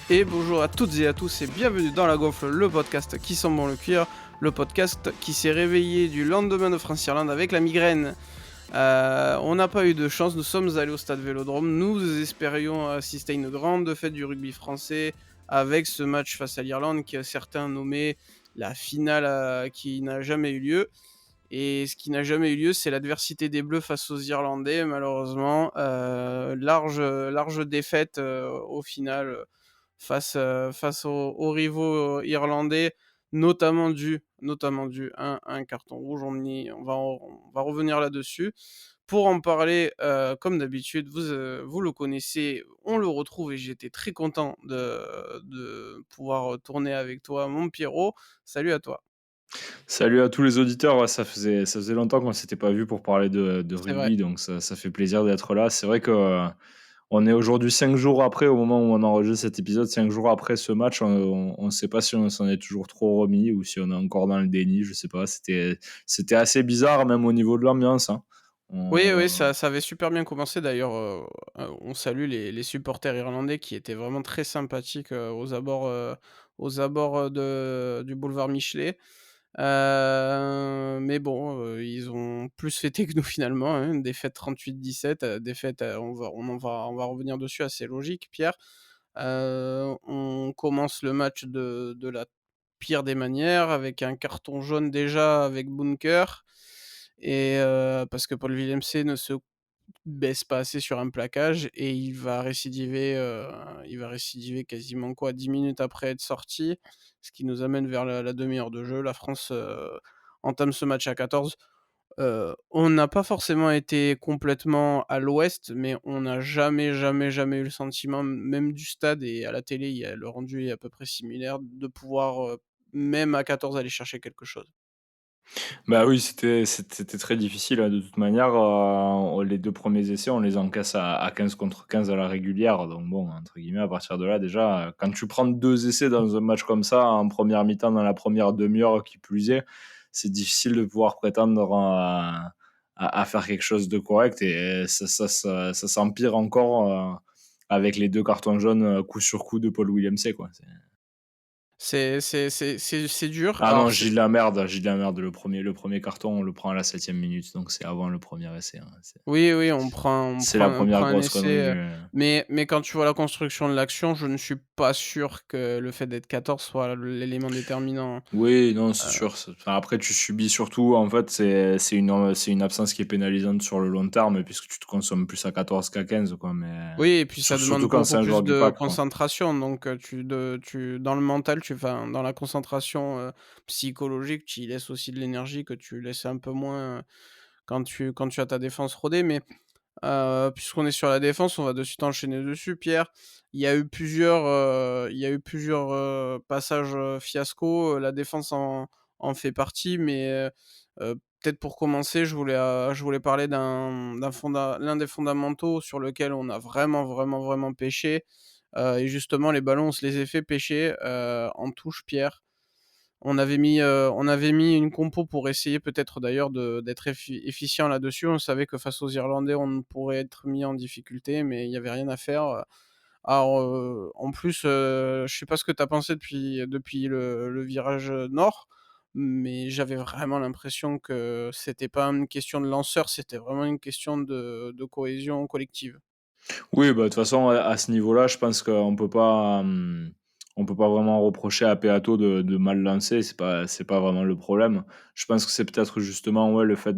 Et bonjour à toutes et à tous et bienvenue dans La Gonfle, le podcast qui sent bon le cuir, le podcast qui s'est réveillé du lendemain de France-Irlande avec la migraine. On n'a pas eu de chance, nous sommes allés au stade Vélodrome, nous espérions assister à une grande fête du rugby français avec ce match face à l'Irlande que certains nommaient la finale qui n'a jamais eu lieu. Et ce qui n'a jamais eu lieu, c'est l'adversité des Bleus face aux Irlandais, malheureusement. Large défaite au final face aux rivaux irlandais, notamment dû à un carton rouge. On va revenir là-dessus. Pour en parler, comme d'habitude, vous le connaissez, on le retrouve et j'étais très content de pouvoir tourner avec toi, mon Pierrot. Salut à toi. Salut à tous les auditeurs, ouais, ça faisait longtemps qu'on ne s'était pas vu pour parler de C'est vrai. rugby, donc ça fait plaisir d'être là. C'est vrai que on est aujourd'hui 5 jours après, au moment où on enregistre cet épisode, 5 jours après ce match, on ne sait pas si on s'en est toujours trop remis ou si on est encore dans le déni, je sais pas. C'était assez bizarre, même au niveau de l'ambiance, hein. Oui, oui, On- ça avait super bien commencé d'ailleurs, on salue les supporters irlandais qui étaient vraiment très sympathiques, aux abords du boulevard Michelet. Mais bon, ils ont plus fêté que nous finalement, hein. Une défaite 38-17, défaite, on va revenir dessus, assez logique, Pierre. On commence le match de la pire des manières avec un carton jaune déjà avec Bunker et parce que Paul Villemc ne se baisse pas assez sur un plaquage et il va récidiver quasiment quoi? 10 minutes après être sorti, ce qui nous amène vers la demi-heure de jeu. La France, entame ce match à 14. On n'a pas forcément été complètement à l'ouest, mais on n'a jamais, jamais, jamais eu le sentiment, même du stade et à la télé, le rendu est à peu près similaire, de pouvoir, même à 14 aller chercher quelque chose. Bah oui, c'était très difficile, hein, de toute manière, les 2 premiers essais, on les encaisse à 15 contre 15 à la régulière, donc bon, entre guillemets, à partir de là, déjà, quand tu prends 2 essais dans un match comme ça, en première mi-temps, dans la première demi-heure qui plus est, c'est difficile de pouvoir prétendre à faire quelque chose de correct et ça s'empire encore, avec les 2 cartons jaunes, coup sur coup de Paul Willemse, quoi. C'est dur. Ah non, Alors j'ai de la merde, j'ai de la merde. Le premier carton, on le prend à la 7e minute, donc c'est avant le premier essai, hein. oui, oui, on prend C'est la on prend première un grosse connerie, essai, mais quand tu vois la construction de l'action, je ne suis pas sûr que le fait d'être 14 soit l'élément déterminant. Oui, non, c'est Heu, sûr, enfin, après tu subis surtout en fait, c'est une absence qui est pénalisante sur le long terme puisque tu te consommes plus à 14 qu'à 15 quoi, mais oui et puis ça surtout demande quand beaucoup c'est un plus joueur du de pack, quoi. concentration donc tu dans le mental, enfin, dans la concentration, psychologique, tu y laisses aussi de l'énergie que tu laisses un peu moins, quand tu as ta défense rodée mais puisqu'on est sur la défense, on va de suite enchaîner dessus, Pierre. Il y a eu plusieurs passages, fiasco, la défense en fait partie, mais peut-être pour commencer, je voulais parler l'un des fondamentaux sur lequel on a vraiment, vraiment, vraiment péché, et justement les ballons, on se les a fait pêcher, en touche, Pierre. On avait mis une compo pour essayer peut-être d'ailleurs d'être efficient là-dessus. On savait que face aux Irlandais, on pourrait être mis en difficulté, mais il y avait rien à faire. Alors, en plus, je sais pas ce que tu as pensé depuis le virage, nord, mais j'avais vraiment l'impression que c'était pas une question de lanceur, c'était vraiment une question de cohésion collective. Oui, bah, de toute façon, à ce niveau-là, je pense qu'on peut pas vraiment reprocher à Peato de mal lancer, c'est pas vraiment le problème. Je pense que c'est peut-être justement, ouais, le fait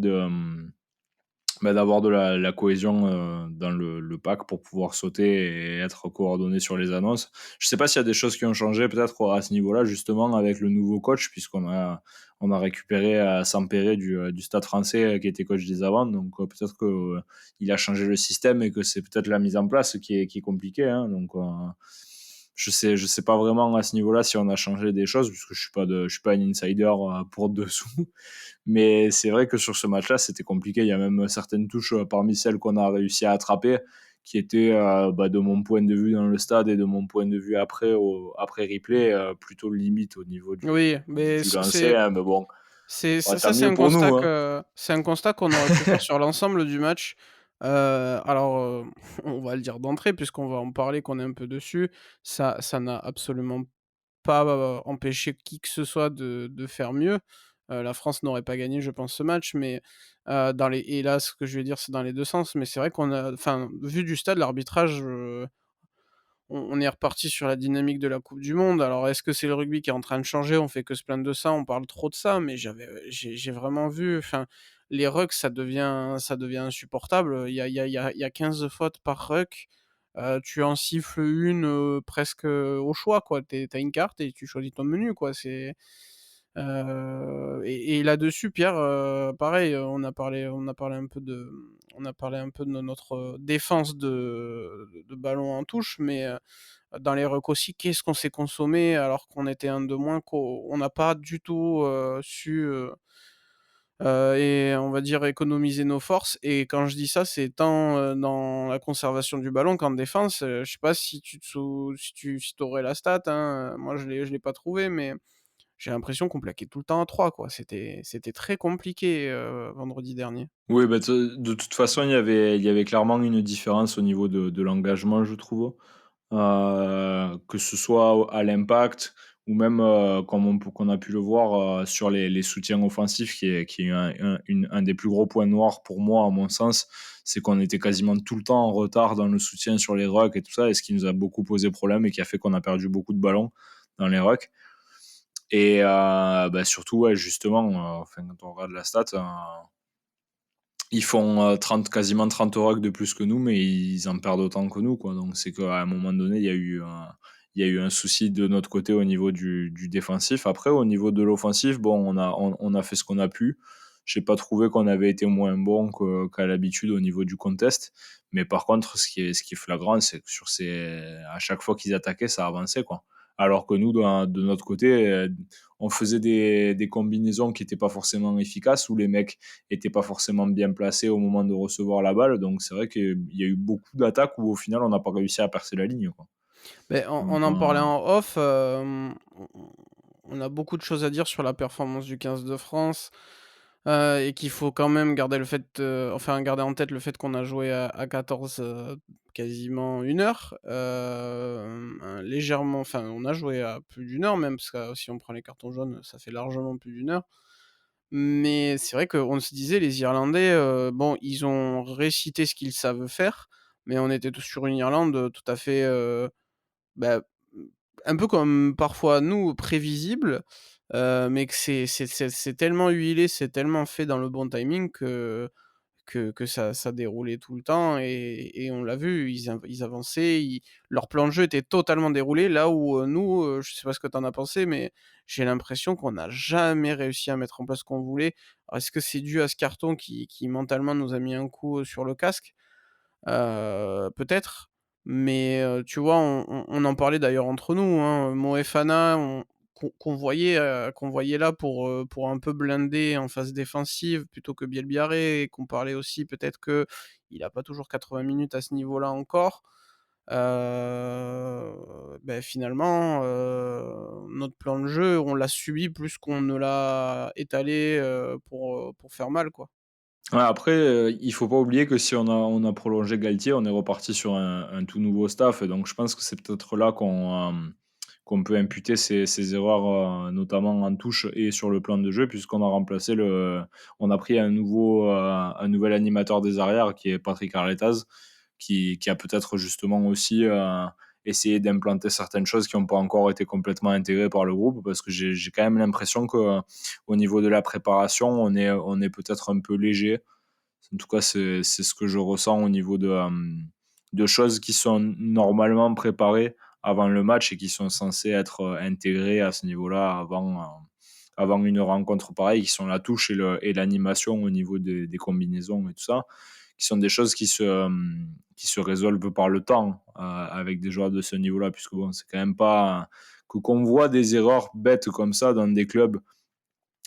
d'avoir de la cohésion, dans le pack pour pouvoir sauter et être coordonné sur les annonces. Je sais pas s'il y a des choses qui ont changé peut-être à ce niveau-là, justement avec le nouveau coach, puisqu'on a récupéré, Sampere du Stade Français, qui était coach des Avants, donc peut-être que, il a changé le système et que c'est peut-être la mise en place qui est compliquée, hein, donc je sais pas vraiment à ce niveau-là si on a changé des choses puisque je suis pas un insider, pour dessous. Mais c'est vrai que sur ce match-là, c'était compliqué. Il y a même certaines touches, parmi celles qu'on a réussi à attraper qui étaient, bah, de mon point de vue dans le stade et de mon point de vue après replay, plutôt limite au niveau du Oui, mais du lancer, hein, mais bon, c'est bah, ça tant ça, c'est mieux un pour constat nous, hein. que c'est un constat qu'on aurait pu faire sur l'ensemble du match. Alors, on va le dire d'entrée puisqu'on va en parler, qu'on est un peu dessus. Ça n'a absolument pas, empêché qui que ce soit de faire mieux. La France n'aurait pas gagné, je pense, ce match, mais, dans les et là, ce que je vais dire, c'est dans les 2 sens, mais c'est vrai qu'on a enfin, vu du stade, l'arbitrage, on est reparti sur la dynamique de la coupe du monde. Alors est-ce que c'est le rugby qui est en train de changer? On fait que se plaindre de ça, on parle trop de ça, mais j'ai vraiment vu enfin, les rucks, ça devient insupportable. Il y a 15 fautes par ruck, tu en siffles une, presque, au choix, quoi. Tu as une carte et tu choisis ton menu, quoi. Et là-dessus, Pierre, pareil, on a parlé un peu de notre, défense de ballon en touche, mais, dans les rucks aussi, qu'est-ce qu'on s'est consommé alors qu'on était un de moins, qu'on n'a pas du tout, su, et on va dire économiser nos forces. Et quand je dis ça, c'est tant, dans la conservation du ballon qu'en défense. Je sais pas si tu te sou si tu aurais la stat, hein, moi je l'ai pas trouvé, mais j'ai l'impression qu'on plaquait tout le temps à 3 quoi. C'était très compliqué, vendredi dernier. Oui, bah, de toute façon, il y avait clairement une différence au niveau de l'engagement, je trouve. Que ce soit à l'impact ou même, comme qu'on a pu le voir, sur les soutiens offensifs qui est un des plus gros points noirs pour moi, à mon sens. C'est qu'on était quasiment tout le temps en retard dans le soutien sur les rucks et tout ça, et ce qui nous a beaucoup posé problème et qui a fait qu'on a perdu beaucoup de ballons dans les rucks. Et bah, surtout, ouais, justement, enfin, quand on regarde la stat, ils font, 30 quasiment 30 rucks de plus que nous, mais ils en perdent autant que nous, quoi. Donc c'est qu'à un moment donné, il y a eu un souci de notre côté au niveau du défensif. Après, au niveau de l'offensif, bon, on a fait ce qu'on a pu. J'ai pas trouvé qu'on avait été moins bon qu'à l'habitude au niveau du contest. Mais par contre, ce qui est flagrant, c'est que à chaque fois qu'ils attaquaient, ça avançait, quoi. Alors que nous, de notre côté, on faisait des combinaisons qui étaient pas forcément efficaces, où les mecs étaient pas forcément bien placés au moment de recevoir la balle. Donc c'est vrai qu'il y a eu beaucoup d'attaques où au final on n'a pas réussi à percer la ligne, quoi. Beh, on Donc, en parlait en off, on a beaucoup de choses à dire sur la performance du 15 de France, et qu'il faut quand même garder enfin garder en tête le fait qu'on a joué à 14, quasiment 1 heure, légèrement enfin on a joué à plus d'1 heure même, parce que si on prend les cartons jaunes, ça fait largement plus d'1 heure. Mais c'est vrai qu'on se disait les Irlandais, bon, ils ont récité ce qu'ils savent faire, mais on était tous sur une Irlande, tout à fait, bah, mmh, un peu comme parfois nous, prévisible, mais que c'est tellement huilé, c'est tellement fait dans le bon timing que ça déroulait tout le temps. Et on l'a vu, ils avançaient, leur plan de jeu était totalement déroulé, là où, nous, je sais pas ce que tu en as pensé, mais j'ai l'impression qu'on n'a jamais réussi à mettre en place ce qu'on voulait. Alors est-ce que c'est dû à ce carton qui mentalement nous a mis un coup, sur le casque? Peut-être, mais tu vois, on en parlait d'ailleurs entre nous, hein, Moefana, qu'on voyait là pour un peu blinder en phase défensive plutôt que Bielbiaré, et qu'on parlait aussi peut-être qu'il a pas toujours 80 minutes à ce niveau-là encore. Finalement, notre plan de jeu, on l'a subi plus qu'on ne l'a étalé, pour faire mal, quoi. ouais, après, il faut pas oublier que si on a prolongé Galtier, on est reparti sur un tout nouveau staff, et donc je pense que c'est peut-être là qu'on peut imputer ces erreurs, notamment en touche et sur le plan de jeu, puisqu'on a on a pris un nouvel animateur des arrières qui est Patrick Arletaz, qui a peut-être justement aussi, essayé d'implanter certaines choses qui n'ont pas encore été complètement intégrées par le groupe, parce que j'ai quand même l'impression qu'au niveau de la préparation, on est peut-être un peu léger. En tout cas, c'est ce que je ressens au niveau de choses qui sont normalement préparées avant le match et qui sont censées être, intégrées à ce niveau-là avant une rencontre pareille, qui sont la touche et l'animation au niveau des combinaisons et tout ça, qui sont des choses qui se résolvent par le temps, avec des joueurs de ce niveau-là, puisque bon, c'est quand même pas que qu'on voit des erreurs bêtes comme ça dans des clubs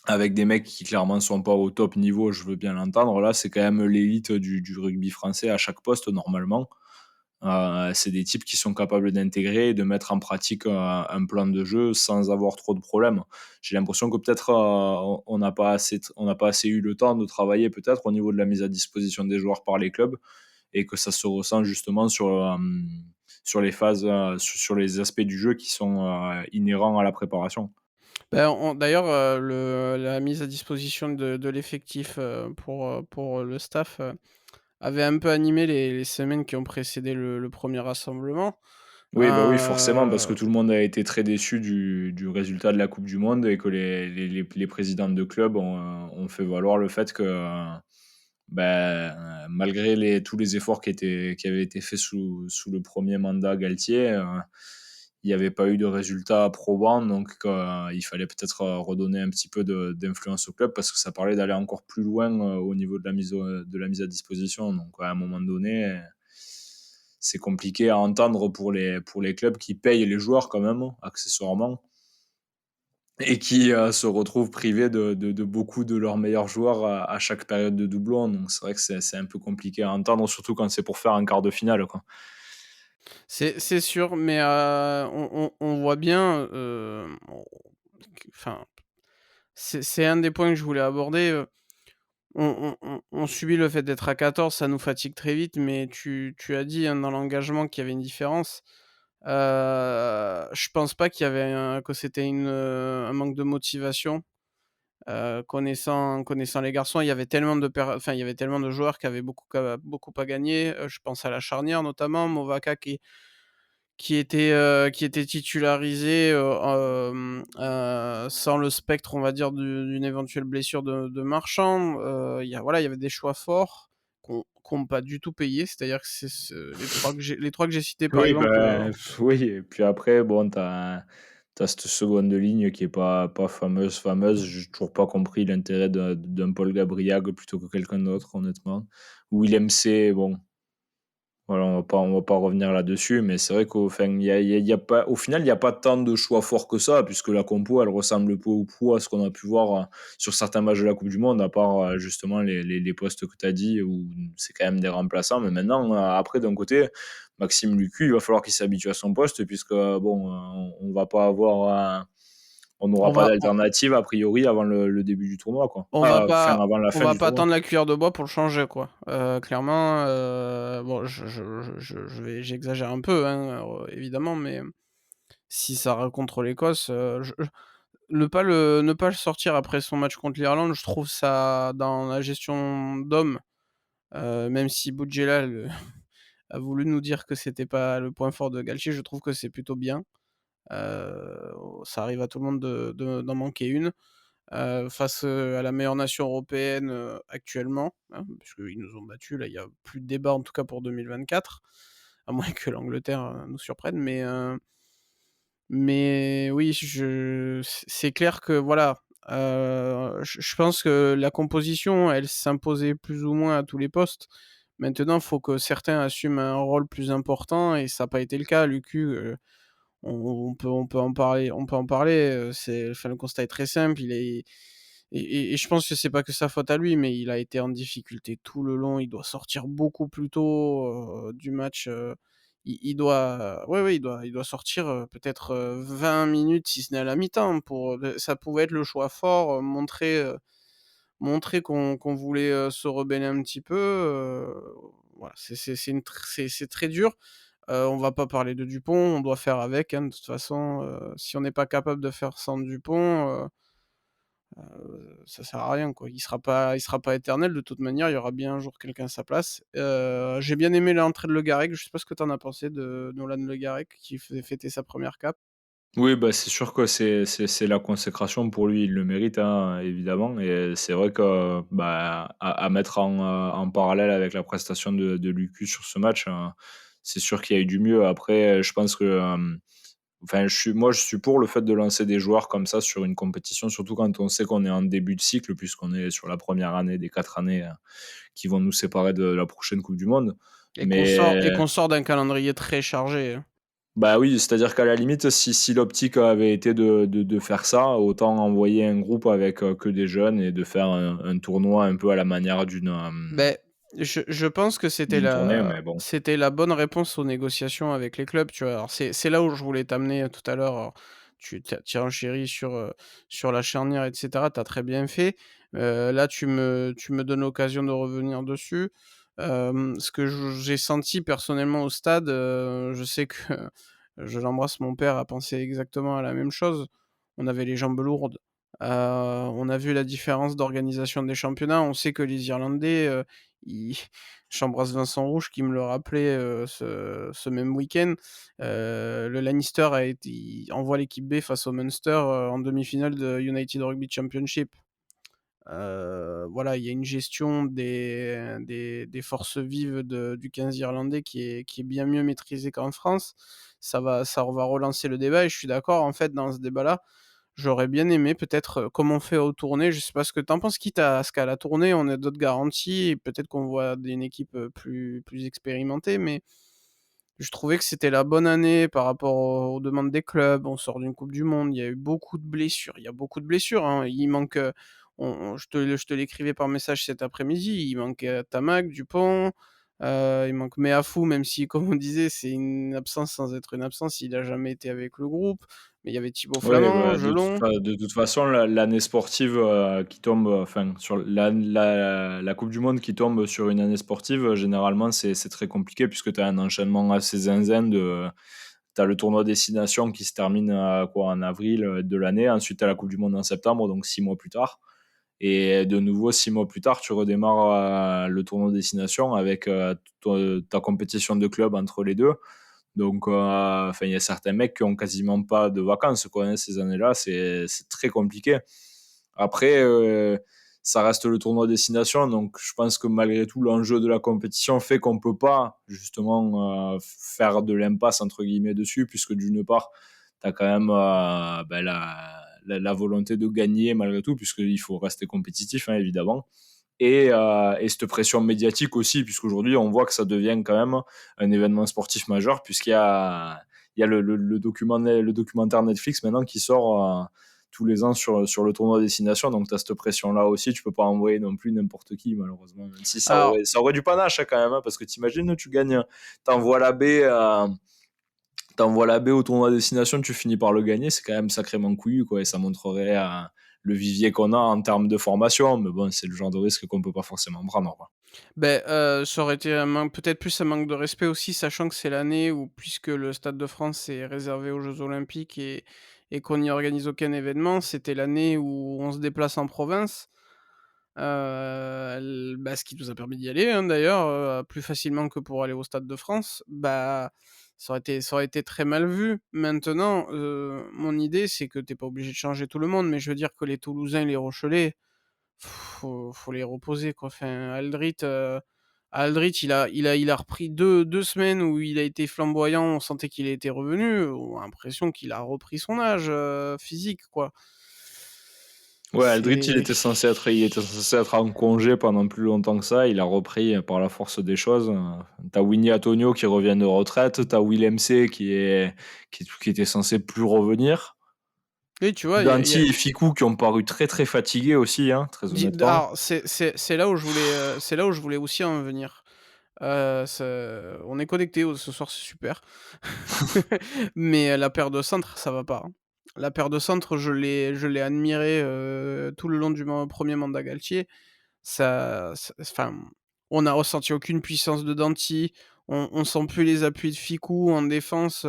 avec des mecs qui clairement sont pas au top niveau, je veux bien l'entendre. Là, c'est quand même l'élite du rugby français à chaque poste normalement. C'est des types qui sont capables d'intégrer et de mettre en pratique un plan de jeu sans avoir trop de problèmes. J'ai l'impression que peut-être on n'a pas assez eu le temps de travailler peut-être au niveau de la mise à disposition des joueurs par les clubs et que ça se ressent justement sur les phases, sur les aspects du jeu qui sont inhérents à la préparation. Ben, d'ailleurs, la mise à disposition de l'effectif, pour le staff, avait un peu animé les semaines qui ont précédé le 1er rassemblement. Oui, bah oui, forcément, parce que Heu, tout le monde a été très déçu du résultat de la coupe du monde et que les présidents de clubs ont fait valoir le fait que, malgré tous les efforts qui avaient été faits sous le premier mandat Galtier, il n'y avait pas eu de résultats probants, donc il fallait peut-être redonner un petit peu d'influence au club parce que ça parlait d'aller encore plus loin au niveau de la mise à disposition. Donc à un moment donné, c'est compliqué à entendre pour les clubs qui payent les joueurs quand même, accessoirement, et qui se retrouvent privés de beaucoup de leurs meilleurs joueurs à chaque période de doublon. Donc c'est vrai que c'est un peu compliqué à entendre, surtout quand c'est pour faire un quart de finale, quoi. c'est sûr, mais on voit bien, enfin, c'est un des points que je voulais aborder, on subit le fait d'être à 14, ça nous fatigue très vite, mais tu as dit, hein, dans l'engagement qu'il y avait une différence. Je pense pas qu'il y avait que c'était un manque de motivation. Connaissant les garçons, il y avait tellement il y avait tellement de joueurs qui avaient beaucoup à gagner. Je pense à la charnière notamment, Movaka qui était titularisé, sans le spectre, on va dire, d'une éventuelle blessure de Marchand. Il y avait des choix forts qu'on pas du tout payé. C'est-à-dire que les 3 que j'ai cités par Oui, exemple, oui, et puis après, bon, t'as cette seconde ligne qui est pas fameuse. J'ai toujours pas compris l'intérêt d'un Paul Gabriel plutôt que quelqu'un d'autre, honnêtement. Willem C, bon, voilà, on va pas revenir là-dessus, mais c'est vrai qu'au fin, il y a pas, au final, il y a pas tant de choix forts que ça, puisque la compo, elle ressemble peu ou prou à ce qu'on a pu voir sur certains matchs de la Coupe du Monde, à part justement les postes que tu as dit, où c'est quand même des remplaçants. Mais maintenant, après, d'un côté, Maxime Lucu, il va falloir qu'il s'habitue à son poste, puisque bon, on va pas avoir, on n'aura on pas va d'alternative a priori avant le début du tournoi, quoi. On va Enfin, pas avant la on fin va du pas tournoi. tendre la cuillère de bois pour le changer, quoi. Clairement, bon, j'exagère un peu, hein, évidemment, mais si ça va contre l'Écosse, ne pas le sortir après son match contre l'Irlande, je trouve ça dans la gestion d'hommes, même si Boudjelal, a voulu nous dire que c'était pas le point fort de Galtier, je trouve que c'est plutôt bien. Ça arrive à tout le monde d'en manquer une. Face, à la meilleure nation européenne, actuellement, hein, puisqu'ils nous ont battus, là, il y a plus de débat en tout cas pour 2024, à moins que l'Angleterre, nous surprenne, mais oui, c'est clair que voilà, je pense que la composition, elle s'imposait plus ou moins à tous les postes. Maintenant, il faut que certains assument un rôle plus important et ça a pas été le cas. Lucu, on peut en parler, le constat est très simple, il est et je pense que c'est pas que sa faute à lui, mais il a été en difficulté tout le long. Il doit sortir beaucoup plus tôt, du match, il doit ouais, il doit sortir, peut-être, 20 minutes, si ce n'est à la mi-temps ça pouvait être le choix fort, montrer qu'on voulait, se rebeller un petit peu, voilà, c'est très dur. On va pas parler de Dupont, on doit faire avec, hein, de toute façon, si on n'est pas capable de faire sans Dupont, ça sert à rien, quoi. Il sera pas éternel de toute manière, il y aura bien un jour quelqu'un à sa place. J'ai bien aimé l'entrée de Le Garec, je sais pas ce que tu en as pensé de Nolan Le Garec qui faisait fêter sa première cape? Oui, bah, c'est sûr que c'est la consécration pour lui, il le mérite, hein, évidemment, et c'est vrai que, bah, à mettre en parallèle avec la prestation de Lucu sur ce match, c'est sûr qu'il y a eu du mieux. Après, je pense que, enfin, je suis pour le fait de lancer des joueurs comme ça sur une compétition, surtout quand on sait qu'on est en début de cycle, puisqu'on est sur la première année des 4 années, qui vont nous séparer de la prochaine coupe du monde. Et qu'on sort d'un calendrier très chargé, hein. Bah oui, c'est-à-dire qu'à la limite, si l'optique avait été de faire ça, autant envoyer un groupe avec, que des jeunes et de faire un tournoi un peu à la manière d'une, Beh, Je pense que d'une tournée, mais bon. c'était la bonne réponse aux négociations avec les clubs, tu vois? Alors c'est là où je voulais t'amener, tout à l'heure. Alors tu as renchéri sur la charnière et cetera, tu as très bien fait. Là tu me donnes l'occasion de revenir dessus. Ce que j'ai senti personnellement au stade, je sais que je l'embrasse, mon père a pensé exactement à la même chose. On avait les jambes lourdes. On a vu la différence d'organisation des championnats. On sait que les Irlandais, ils j'embrasse Vincent Rouge qui me le rappelait, ce même week-end. Le Leinster il envoie l'équipe B face au Munster, en demi-finale de United Rugby Championship. Voilà, il y a une gestion des forces vives du 15 irlandais qui est bien mieux maîtrisée qu'en France. Ça va relancer le débat et je suis d'accord, en fait, dans ce débat-là. J'aurais bien aimé peut-être, comme on fait aux tournées, je sais pas ce que tu en penses, quitte à ce qu'à la tournée, on ait d'autres garanties et peut-être qu'on voit une équipe, plus expérimentée, mais je trouvais que c'était la bonne année par rapport aux demandes des clubs. On sort d'une coupe du monde, il y a eu beaucoup de blessures. Il y a beaucoup de blessures, hein. Il manque, je te l'écrivais par message cet après-midi, il manque, Tamac, Dupont, il manque Meafou, même si, comme on disait, c'est une absence sans être une absence, il a jamais été avec le groupe. Mais il y avait Thibaut Oui, Flamand, bah, Jelon. de toute façon, l'année sportive, qui tombe, enfin, sur la coupe du monde qui tombe sur une année sportive, généralement, c'est très compliqué puisque tu as un enchaînement assez zinzin de tu as le tournoi destination qui se termine, en avril, de l'année. Ensuite, tu as la coupe du monde en septembre, donc 6 mois plus tard et de nouveau 6 mois plus tard, tu redémarres, le tournoi destination avec, ta compétition de club entre les 2. Donc, enfin, il y a certains mecs qui ont quasiment pas de vacances, quoi, hein, ces années-là, c'est très compliqué. Après, ça reste le tournoi destination, donc je pense que malgré tout, l'enjeu de la compétition fait qu'on peut pas justement faire de l'impasse entre guillemets dessus, puisque d'une part, tu as quand même la volonté de gagner malgré tout, puisqu'il faut rester compétitif, hein, évidemment et cette pression médiatique aussi, puisqu'aujourd'hui, on voit que ça devient quand même un événement sportif majeur, puisqu'il y a le documentaire Netflix maintenant qui sort tous les ans sur le tournoi destination. Donc, tu as cette pression-là aussi. Tu peux pas envoyer non plus n'importe qui, malheureusement. Même si Alors, ça aurait du panache hein, quand même, hein, parce que t'imagines, tu gagnes, t'envoies la baie. T'envoies la baie au tournoi destination, tu finis par le gagner, c'est quand même sacrément couillu, quoi, et ça montrerait le vivier qu'on a en termes de formation, mais bon, c'est le genre de risque qu'on peut pas forcément prendre, quoi. ça aurait été un manque, peut-être plus un manque de respect aussi, sachant que c'est l'année où, puisque le Stade de France est réservé aux Jeux olympiques et qu'on n'y organise aucun événement, c'était l'année où on se déplace en province. Ce qui nous a permis d'y aller, hein, d'ailleurs, plus facilement que pour aller au Stade de France. Ça aurait été très mal vu. Maintenant, mon idée, c'est que t'es pas obligé de changer tout le monde, mais je veux dire que les Toulousains, les Rochelais, faut les reposer, quoi. Enfin, Aldrit, il a repris deux semaines où il a été flamboyant, on sentait qu'il était revenu, on a l'impression qu'il a repris son âge, physique, quoi. Ouais, Aldrit, C'est il était censé être en congé pendant plus longtemps que ça. Il a repris par la force des choses. T'as Winnie Antonio qui revient de retraite. T'as Willem C qui était censé plus revenir. Oui, tu vois, Danti et Ficou qui ont paru très très fatigués aussi, hein, très honnêtement. alors c'est là où je voulais aussi en venir. On est connectés ce soir, c'est super. Mais la paire de centre, ça va pas, hein. La paire de centre, je l'ai admirée, tout le long du 1er mandat Galtier. Enfin, on n'a ressenti aucune puissance de Danti, on sent plus les appuis de Ficou en défense,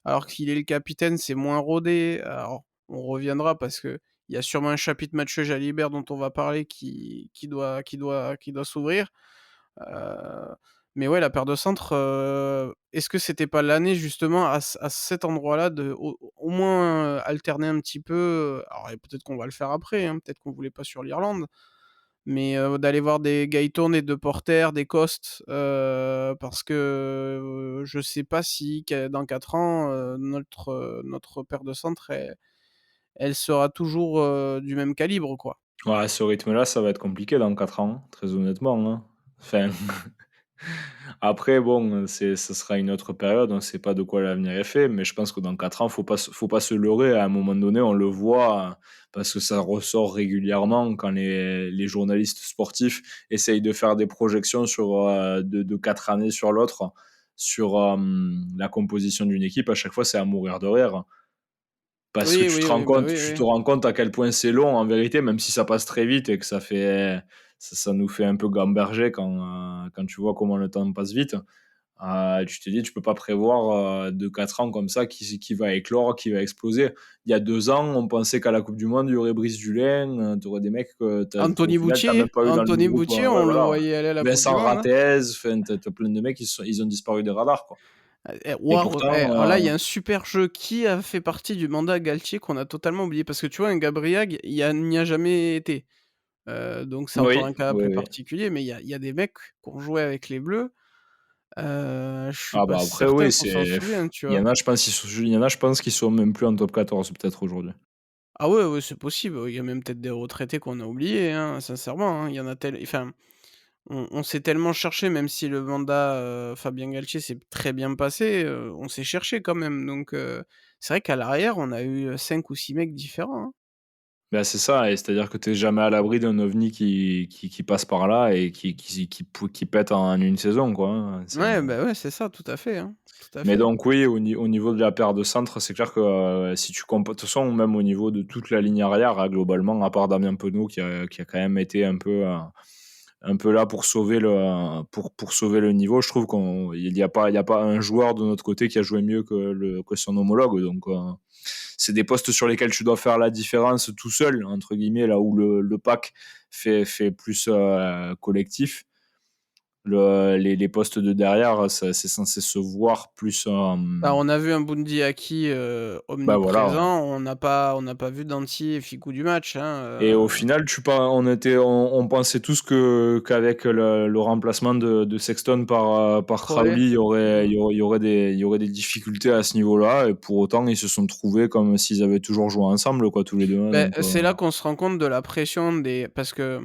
alors qu'il est le capitaine, c'est moins rodé. Alors, on reviendra parce qu'il y a sûrement un chapitre Mathieu Jalibert dont on va parler qui doit s'ouvrir. Heu, mais ouais, la paire de centre, est-ce que c'était pas l'année justement à cet endroit-là de au moins, alterner un petit peu, alors et peut-être qu'on va le faire après, hein, peut-être qu'on voulait pas sur l'Irlande, mais d'aller voir des Gayton et De Porter, des Coste, parce que, je sais pas si dans 4 ans, notre paire de centre, elle sera toujours, du même calibre, quoi. Ouais, à ce rythme-là, ça va être compliqué dans 4 ans, très honnêtement, hein. Enfin, Après, bon, ce sera une autre période, on ne sait pas de quoi l'avenir est fait, mais je pense que dans 4 ans, faut pas se leurrer. À un moment donné, on le voit, parce que ça ressort régulièrement quand les journalistes sportifs essayent de faire des projections de 4 années sur l'autre, sur la composition d'une équipe. À chaque fois, c'est à mourir de rire. Parce que Oui, oui, oui, bah oui, tu te oui. rends compte à quel point c'est long en vérité, même si ça passe très vite et que ça nous fait un peu gamberger quand tu vois comment le temps passe vite. Tu te dis, tu peux pas prévoir de 4 ans comme ça qui va éclore, qui va exploser. Il y a 2 ans, on pensait qu'à la Coupe du Monde, il y aurait Brice Dulin, tu aurais des mecs que au final, tu n'as même pas eu dans le Anthony groupe. Boutier, Ouais, on le voilà. voyait aller à la Coupe du Vincent Monde, hein. Rattez, enfin, tu as plein de mecs, ils ont disparu des radars, quoi. Et Waouh, pourtant, alors là, il y a un super jeu qui a fait partie du mandat Galtier qu'on a totalement oublié parce que tu vois, un Gabriel, n'y a jamais été. Donc c'est encore oui, un cas oui, plus oui. particulier, mais il y a des mecs qui ont joué avec les Bleus, je suis Ah pas bah, après certain oui, qu'on s'en souvienne, tu il y vois? en a, je pense il y en a, je pense qu'ils sont même plus en top 14 peut-être aujourd'hui. Ah ouais, ouais, c'est possible, il y a même peut-être des retraités qu'on a oubliés, hein, sincèrement, hein. Il y en a enfin, on s'est tellement cherché, même si le mandat, Fabien Galtier s'est très bien passé, on s'est cherché quand même, donc c'est vrai qu'à l'arrière, on a eu, 5 ou 6 mecs différents, hein. Bah, c'est ça et c'est-à-dire que tu es jamais à l'abri d'un ovni qui passe par là et qui pète en une saison, quoi, hein. Ouais, bah, ouais, c'est ça, tout à fait, hein, tout à Mais fait. donc oui, au niveau de la paire de centre, c'est clair que, si tu compa de toute façon, même au niveau de toute la ligne arrière, hein, globalement, à part Damien Penaud qui a quand même été un peu là pour sauver pour sauver le niveau, je trouve qu'il y a pas un joueur de notre côté qui a joué mieux que son homologue, donc c'est des postes sur lesquels tu dois faire la différence tout seul, entre guillemets, là où le pack fait plus collectif. Les postes de derrière, c'est censé se voir plus. Bah, on a vu un Bundy Aki, Bah voilà. Ouais. omniprésent, on n'a pas vu Danty et Ficou du match, hein, Et au final, on pensait tous qu'avec le remplacement de Sexton par Crowley. Crowley, Mmh. il y aurait des difficultés à ce niveau-là. Et pour autant, ils se sont trouvés comme s'ils avaient toujours joué ensemble, quoi, tous les deux, hein. Beh, Donc, c'est là qu'on se rend compte de la pression des parce que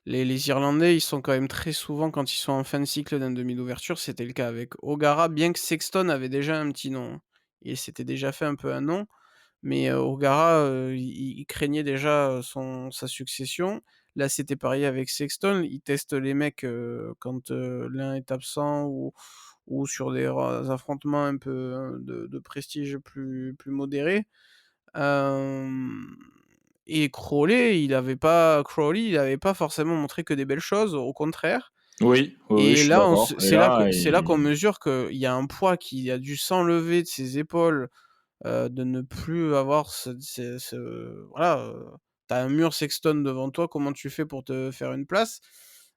les Irlandais, ils sont quand même très souvent quand ils sont en fin de cycle d'un demi d'ouverture, c'était le cas avec O'Gara, bien que Sexton avait déjà un petit nom, hein. Il s'était déjà fait un peu un nom, mais O'Gara, il craignait déjà, sa succession. Là, c'était pareil avec Sexton, il teste les mecs, quand, l'un est absent ou sur des ra affrontements un peu, de prestige plus modérés. Hem et Crowley, il avait pas forcément montré que des belles choses, au contraire. oui, oui, oui, je Et suis là, d'accord. Et là, c'est là qu'on mesure qu'il y a un poids qui a dû s'enlever de ses épaules, de ne plus avoir voilà, tu un mur Sexton devant toi, comment tu fais pour te faire une place?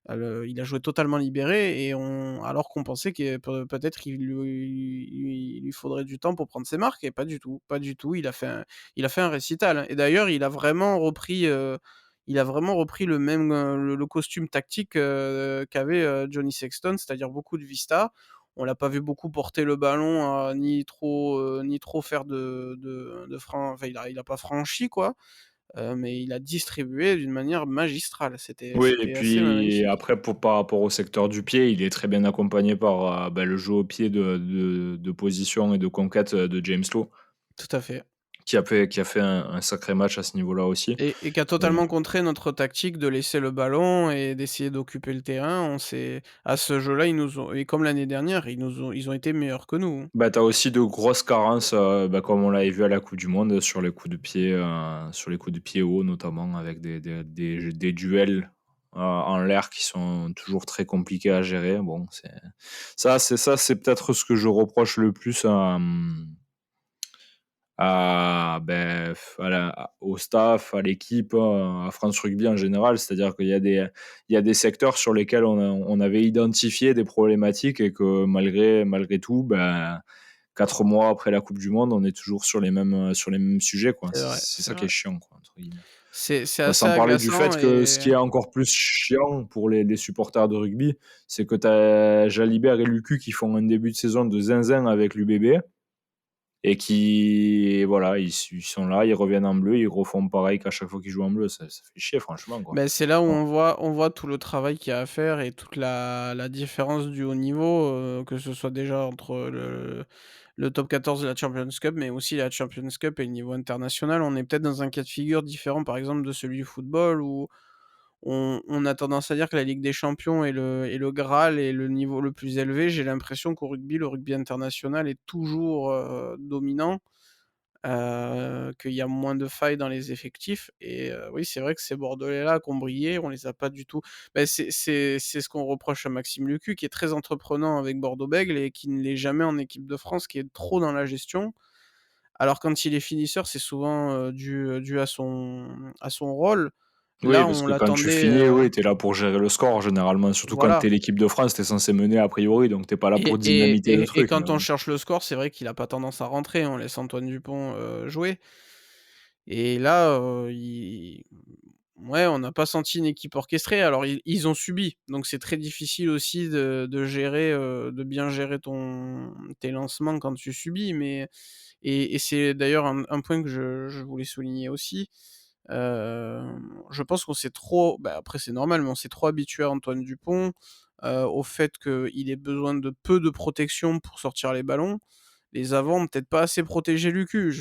Il a joué totalement libéré et alors qu'on pensait que peut-être qu'il lui faudrait du temps pour prendre ses marques et pas du tout, pas du tout. Il a fait un récital, hein, et d'ailleurs il a vraiment repris le même, le costume tactique, qu'avait, Johnny Sexton, c'est-à-dire beaucoup de vista. On l'a pas vu beaucoup porter le ballon, ni trop faire enfin il a pas franchi quoi, mais il a distribué d'une manière magistrale. oui, et C'était assez puis magnifique. après, par rapport au secteur du pied, il est très bien accompagné par bah, le jeu au pied de position et de conquête de James Lowe, Tout à fait, qui a fait un sacré match à ce niveau-là aussi. et qui a Euh, totalement contré notre tactique de laisser le ballon et d'essayer d'occuper le terrain. On s'est À ce jeu-là, ils nous ont, et comme l'année dernière, ils ont été meilleurs que nous, hein. Bah, tu as aussi de grosses carences, bah, comme on l'avait vu à la coupe du monde, sur les coups de pied hauts, notamment avec des duels en l'air qui sont toujours très compliqués à gérer. Bon, c'est peut-être ce que je reproche le plus au staff, à l'équipe, à France Rugby en général. C'est-à-dire il y a des secteurs sur lesquels on avait identifié des problématiques et que malgré tout, ben, 4 mois après la Coupe du Monde, on est toujours sur les mêmes sujets, quoi. C'est vrai, C'est c'est ça qui est vrai. chiant, quoi, entre guillemets. C'est Bah, assez sans parler du agaçant fait que ce et qui est encore plus chiant pour les supporters de rugby, c'est que tu as Jalibert et Lucu qui font un début de saison de zinzin avec l'UBB et qui voilà, ils sont là, ils reviennent en bleu, ils refont pareil qu'à chaque fois qu'ils jouent en bleu. Ça fait chier franchement, quoi. Ben c'est là où Bon, on voit tout le travail qu'il y a à faire et toute la différence du haut niveau, que ce soit déjà entre le top 14 de la Champions Cup, mais aussi la Champions Cup et le niveau international. On est peut-être dans un cas de figure différent, par exemple, de celui du football où on a tendance à dire que la Ligue des champions est le graal et le niveau le plus élevé. J'ai l'impression qu'au rugby, le rugby international est toujours, dominant, qu'il y a moins de failles dans les effectifs et oui, c'est vrai que ces bordelais-là qui ont brillé, on les a pas du tout c'est ce qu'on reproche à Maxime Lucu qui est très entreprenant avec Bordeaux-Bègles et qui ne l'est jamais en équipe de France, qui est trop dans la gestion. Alors quand il est finisseur, c'est souvent, dû à son rôle. oui, Là, parce on que quand tu l'attendait, finis, oui, tu es là pour gérer le score généralement, surtout quand tu voilà es l'équipe de France, tu es censé mener a priori, donc tu es pas là et pour et dynamiter le et et truc, mais quand on bon. cherche le score, c'est vrai qu'il a pas tendance à rentrer, on laisse Antoine Dupont, jouer et là, il ouais, on n'a pas senti une équipe orchestrée. Alors ils ont subi, donc c'est très difficile aussi de gérer, de bien gérer tes lancements quand tu subis, mais et c'est d'ailleurs un point que je voulais souligner aussi. Je pense qu'on s'est trop bah, après c'est normal, mais on s'est trop habitué à Antoine Dupont, au fait qu'il ait besoin de peu de protection pour sortir les ballons. Les avants ont peut-être pas assez protégé Lucu.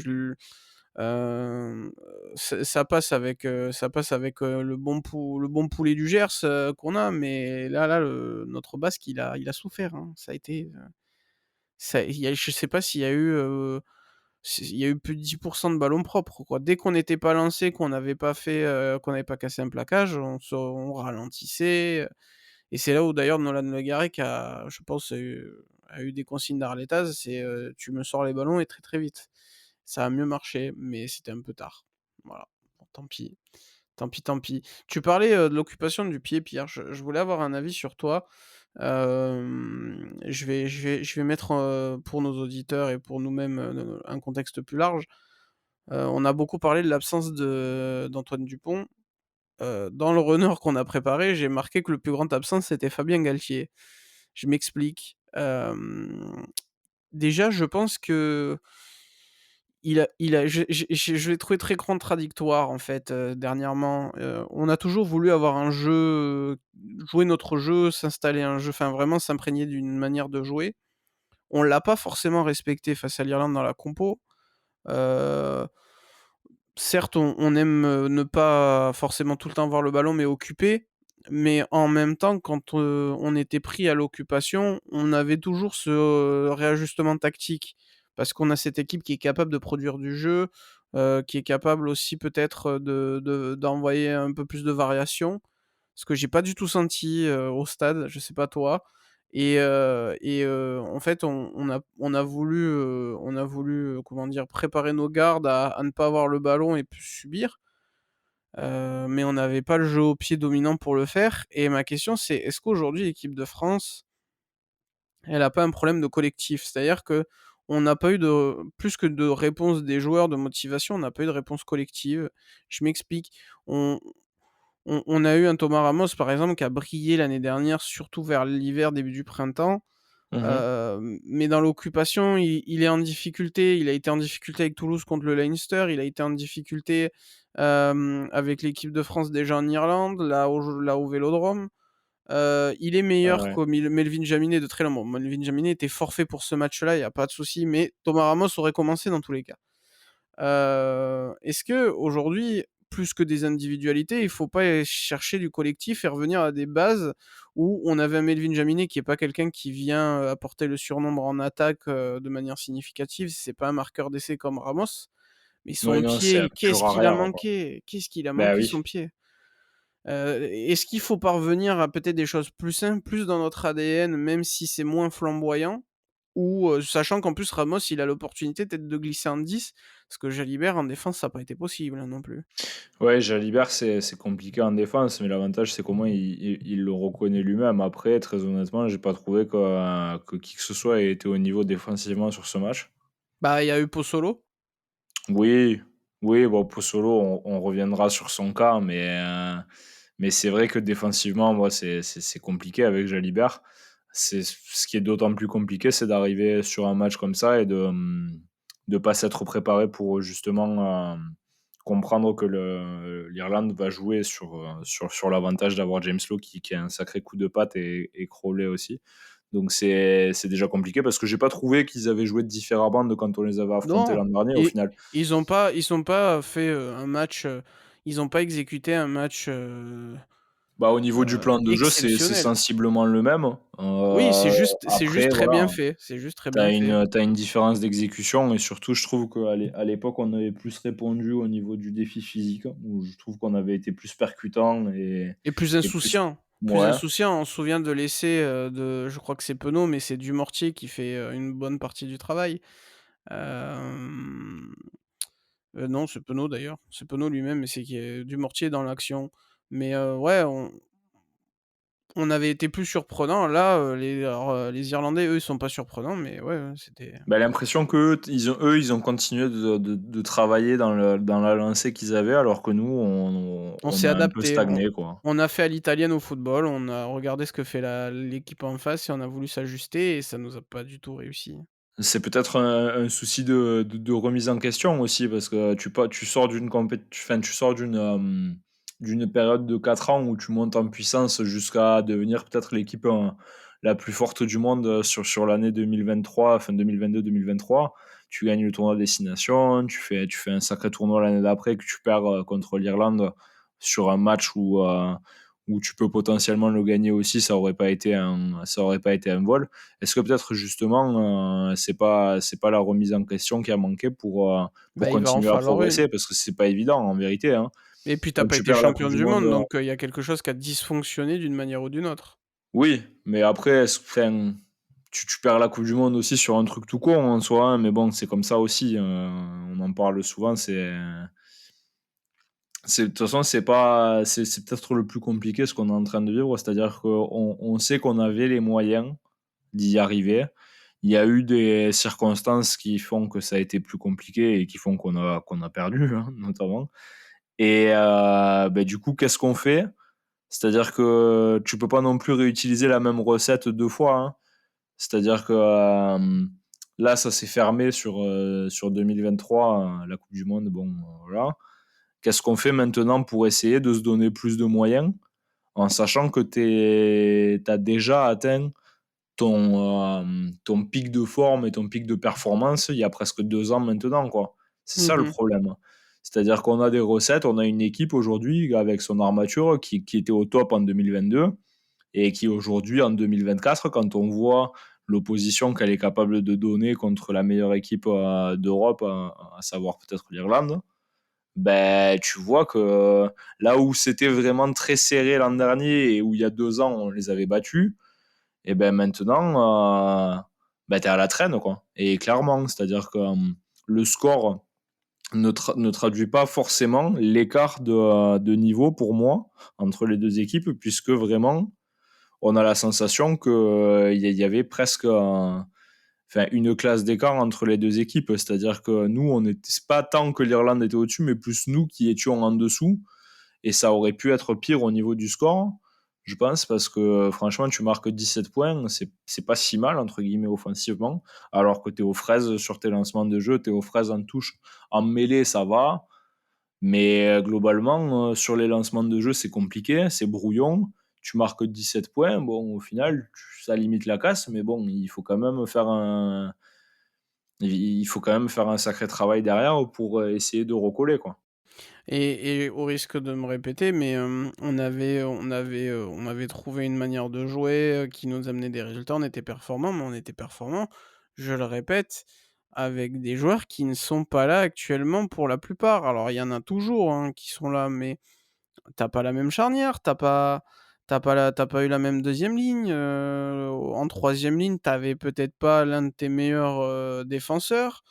Hem, ça passe avec, le bon poulet du Gers, qu'on a, mais là, notre basque, il a souffert, hein. Ça a été, ça il y a je sais pas s'il y a eu, il y a eu plus de 10 de ballons propres, quoi. Dès qu'on n'était pas lancé, qu'on n'avait pas cassé un plaquage, on ralentissait, et c'est là où d'ailleurs Nolan Le Garrec je pense, a eu des consignes d'Arletaz, c'est, «Tu me sors les ballons et très, très vite». Ça a mieux marché, mais c'était un peu tard. Voilà, bon tant pis. Tant pis, tant pis. Tu parlais, de l'occupation du pied, Pierre. Je voulais avoir un avis sur toi. Je vais mettre, pour nos auditeurs et pour nous-mêmes, un contexte plus large. On a beaucoup parlé de l'absence d'Antoine Dupont. Dans le runner qu'on a préparé, j'ai marqué que le plus grand absent, c'était Fabien Galtier. Je m'explique. Déjà, je pense que il a je l'ai trouvé très contradictoire, en fait, dernièrement. On a toujours voulu avoir un jeu, jouer notre jeu, s'installer un jeu, enfin vraiment s'imprégner d'une manière de jouer. On l'a pas forcément respecté face à l'Irlande dans la compo. Heu, Certes, on aime, ne pas forcément tout le temps voir le ballon, mais occuper. Mais en même temps, quand, on était pris à l'occupation, on avait toujours ce, réajustement tactique. Parce qu'on a cette équipe qui est capable de produire du jeu, qui est capable aussi peut-être, d'envoyer un peu plus de variation. Ce que j'ai pas du tout senti, au stade, je sais pas toi. En fait, on a voulu, comment dire? Préparer nos gardes à ne pas avoir le ballon et plus subir, mais on n'avait pas le jeu au pied dominant pour le faire et ma question c'est: est-ce qu'aujourd'hui l'équipe de France, elle a pas un problème de collectif? C'est-à-dire qu'on n'a pas eu de plus que de réponse des joueurs, de motivation, on n'a pas eu de réponse collective. Je m'explique, on on a eu un Thomas Ramos, par exemple, qui a brillé l'année dernière, surtout vers l'hiver, début du printemps. Mmh. Mais dans l'occupation, il est en difficulté. Il a été en difficulté avec Toulouse contre le Leinster. Il a été en difficulté, avec l'équipe de France déjà en Irlande, là au Vélodrome. Il est Ouais, meilleur ouais. que Melvin Jaminet de très loin. Bon, Melvin Jaminet était forfait pour ce match-là, il y a pas de souci, mais Thomas Ramos aurait commencé dans tous les cas. Est-ce qu'aujourd'hui, plus que des individualités, il faut pas chercher du collectif et revenir à des bases où on avait un Melvin Jaminet qui est pas quelqu'un qui vient, apporter le surnombre en attaque, de manière significative, c'est pas un marqueur d'essai comme Ramos, mais Oui, son non, c'est un pied, qu'est-ce pur qu'il a arrière, quoi. manqué? Qu'est-ce qu'il a Bah manqué oui. son pied? Est-ce qu'il faut parvenir à peut-être des choses plus simples, plus dans notre ADN, même si c'est moins flamboyant? Ou, sachant qu'en plus Ramos, il a l'opportunité peut-être de glisser en 10, parce que Jalibert en défense, ça a pas été possible, hein, non plus. Ouais, Jalibert, c'est compliqué en défense, mais l'avantage, c'est comment il le reconnaît lui-même. Après, très honnêtement, j'ai pas trouvé que qui que ce soit ait été au niveau défensivement sur ce match. Bah, il y a eu Pozzolo. Oui, oui, bon, Poussolo, on reviendra sur son cas, mais c'est vrai que défensivement, moi, c'est compliqué avec Jalibert. C'est ce qui est d'autant plus compliqué, c'est d'arriver sur un match comme ça et de pas s'être préparé pour, justement, comprendre que l'Irlande va jouer sur l'avantage d'avoir James Lowe qui a un sacré coup de patte et Crowley aussi. Donc c'est déjà compliqué parce que j'ai pas trouvé qu'ils avaient joué différemment de quand on les avait affrontés Non, l'an dernier au et final. ils ont pas fait, un match, ils ont pas exécuté un match, Bah, au niveau du plan de jeu, c'est exceptionnel. sensiblement le même. Oui, c'est juste Après très bien voilà, fait, c'est juste très tu bien fait. as une différence d'exécution et surtout je trouve qu'à l'époque, on avait plus répondu au niveau du défi physique, où je trouve qu'on avait été plus percutant Et plus et plus insouciant, plus ouais. insouciant. On se souvient de l'essai, je crois que c'est Penaud, mais c'est Dumortier qui fait, une bonne partie du travail. Hem, non, c'est Penaud d'ailleurs, c'est Penaud lui-même, mais c'est qui est Dumortier dans l'action. Mais, ouais, on avait été plus surprenants. Là, les Irlandais, eux, ils sont pas surprenants, mais ouais, ouais, c'était Bah, l'impression qu'eux, ils ont continué de travailler dans la lancée qu'ils avaient alors que nous, on on s'est a un peu adapté. On stagné, quoi. on a fait à l'italienne au football, on a regardé ce que fait l'équipe en face et on a voulu s'ajuster et ça nous a pas du tout réussi. C'est peut-être un souci de remise en question aussi parce que tu sors tu sors d'une période de 4 ans où tu montes en puissance jusqu'à devenir peut-être l'équipe, la plus forte du monde, sur l'année 2023, enfin 2022-2023. Tu gagnes le tournoi Destination, tu fais un sacré tournoi l'année d'après que tu perds, contre l'Irlande sur un match où tu peux potentiellement le gagner aussi, ça aurait pas été un vol. Est-ce que peut-être justement, c'est pas la remise en question qui a manqué pour Bah, il va en continuer à falloir une. progresser? Parce que c'est pas évident en vérité, hein. Et puis tu Quand pas tu été perds la coupe champion du du monde, monde, donc il y a quelque chose qui a dysfonctionné d'une manière ou d'une autre. oui, mais après enfin, tu perds la coupe du monde aussi sur un truc tout con en soi, hein, mais bon, c'est comme ça aussi, on en parle souvent, de toute façon, c'est peut-être le plus compliqué ce qu'on est en train de vivre, c'est-à-dire qu'on sait qu'on avait les moyens d'y arriver. Il y a eu des circonstances qui font que ça a été plus compliqué et qui font qu'on a perdu, hein, notamment. Et du coup, qu'est-ce qu'on fait? C'est-à-dire que tu peux pas non plus réutiliser la même recette 2 fois, hein. C'est-à-dire que, là, ça s'est fermé sur 2023, la coupe du monde, bon, voilà. Qu'est-ce qu'on fait maintenant pour essayer de se donner plus de moyens, en sachant que tu as déjà atteint ton pic de forme et ton pic de performance il y a presque 2 ans maintenant, quoi. C'est ça le Mmh. problème. C'est-à-dire qu'on a des recettes, on a une équipe aujourd'hui avec son armature qui était au top en 2022 et qui aujourd'hui en 2024, quand on voit l'opposition qu'elle est capable de donner contre la meilleure équipe d'Europe, à savoir peut-être l'Irlande, ben, tu vois que là où c'était vraiment très serré l'an dernier et où il y a 2 ans on les avait battus, et ben maintenant, ben, tu es à la traîne, quoi. Et clairement, c'est-à-dire que le score ne traduit pas forcément l'écart de niveau pour moi entre les deux équipes, puisque vraiment, on a la sensation qu'il y avait presque enfin, une classe d'écart entre les deux équipes. C'est-à-dire que nous, c'est pas tant que l'Irlande était au-dessus, mais plus nous qui étions en dessous. Et ça aurait pu être pire au niveau du score, je pense, parce que franchement, tu marques 17 points, c'est pas si mal, entre guillemets, offensivement, alors que tu es aux fraises sur tes lancements de jeu, tu es aux fraises en touche. En mêlée, ça va, mais globalement, sur les lancements de jeu, c'est compliqué, c'est brouillon. Tu marques 17 points, bon, au final, ça limite la casse, mais bon, il faut quand même faire un sacré travail derrière pour essayer de recoller, quoi. Et au risque de me répéter, mais, on avait trouvé une manière de jouer, qui nous amenait des résultats. On était performants, mais on était performants, je le répète, avec des joueurs qui ne sont pas là actuellement pour la plupart. Alors il y en a toujours, hein, qui sont là, mais t'as pas la même charnière, t'as pas eu la même deuxième ligne, en troisième ligne, t'avais peut-être pas l'un de tes meilleurs, défenseurs.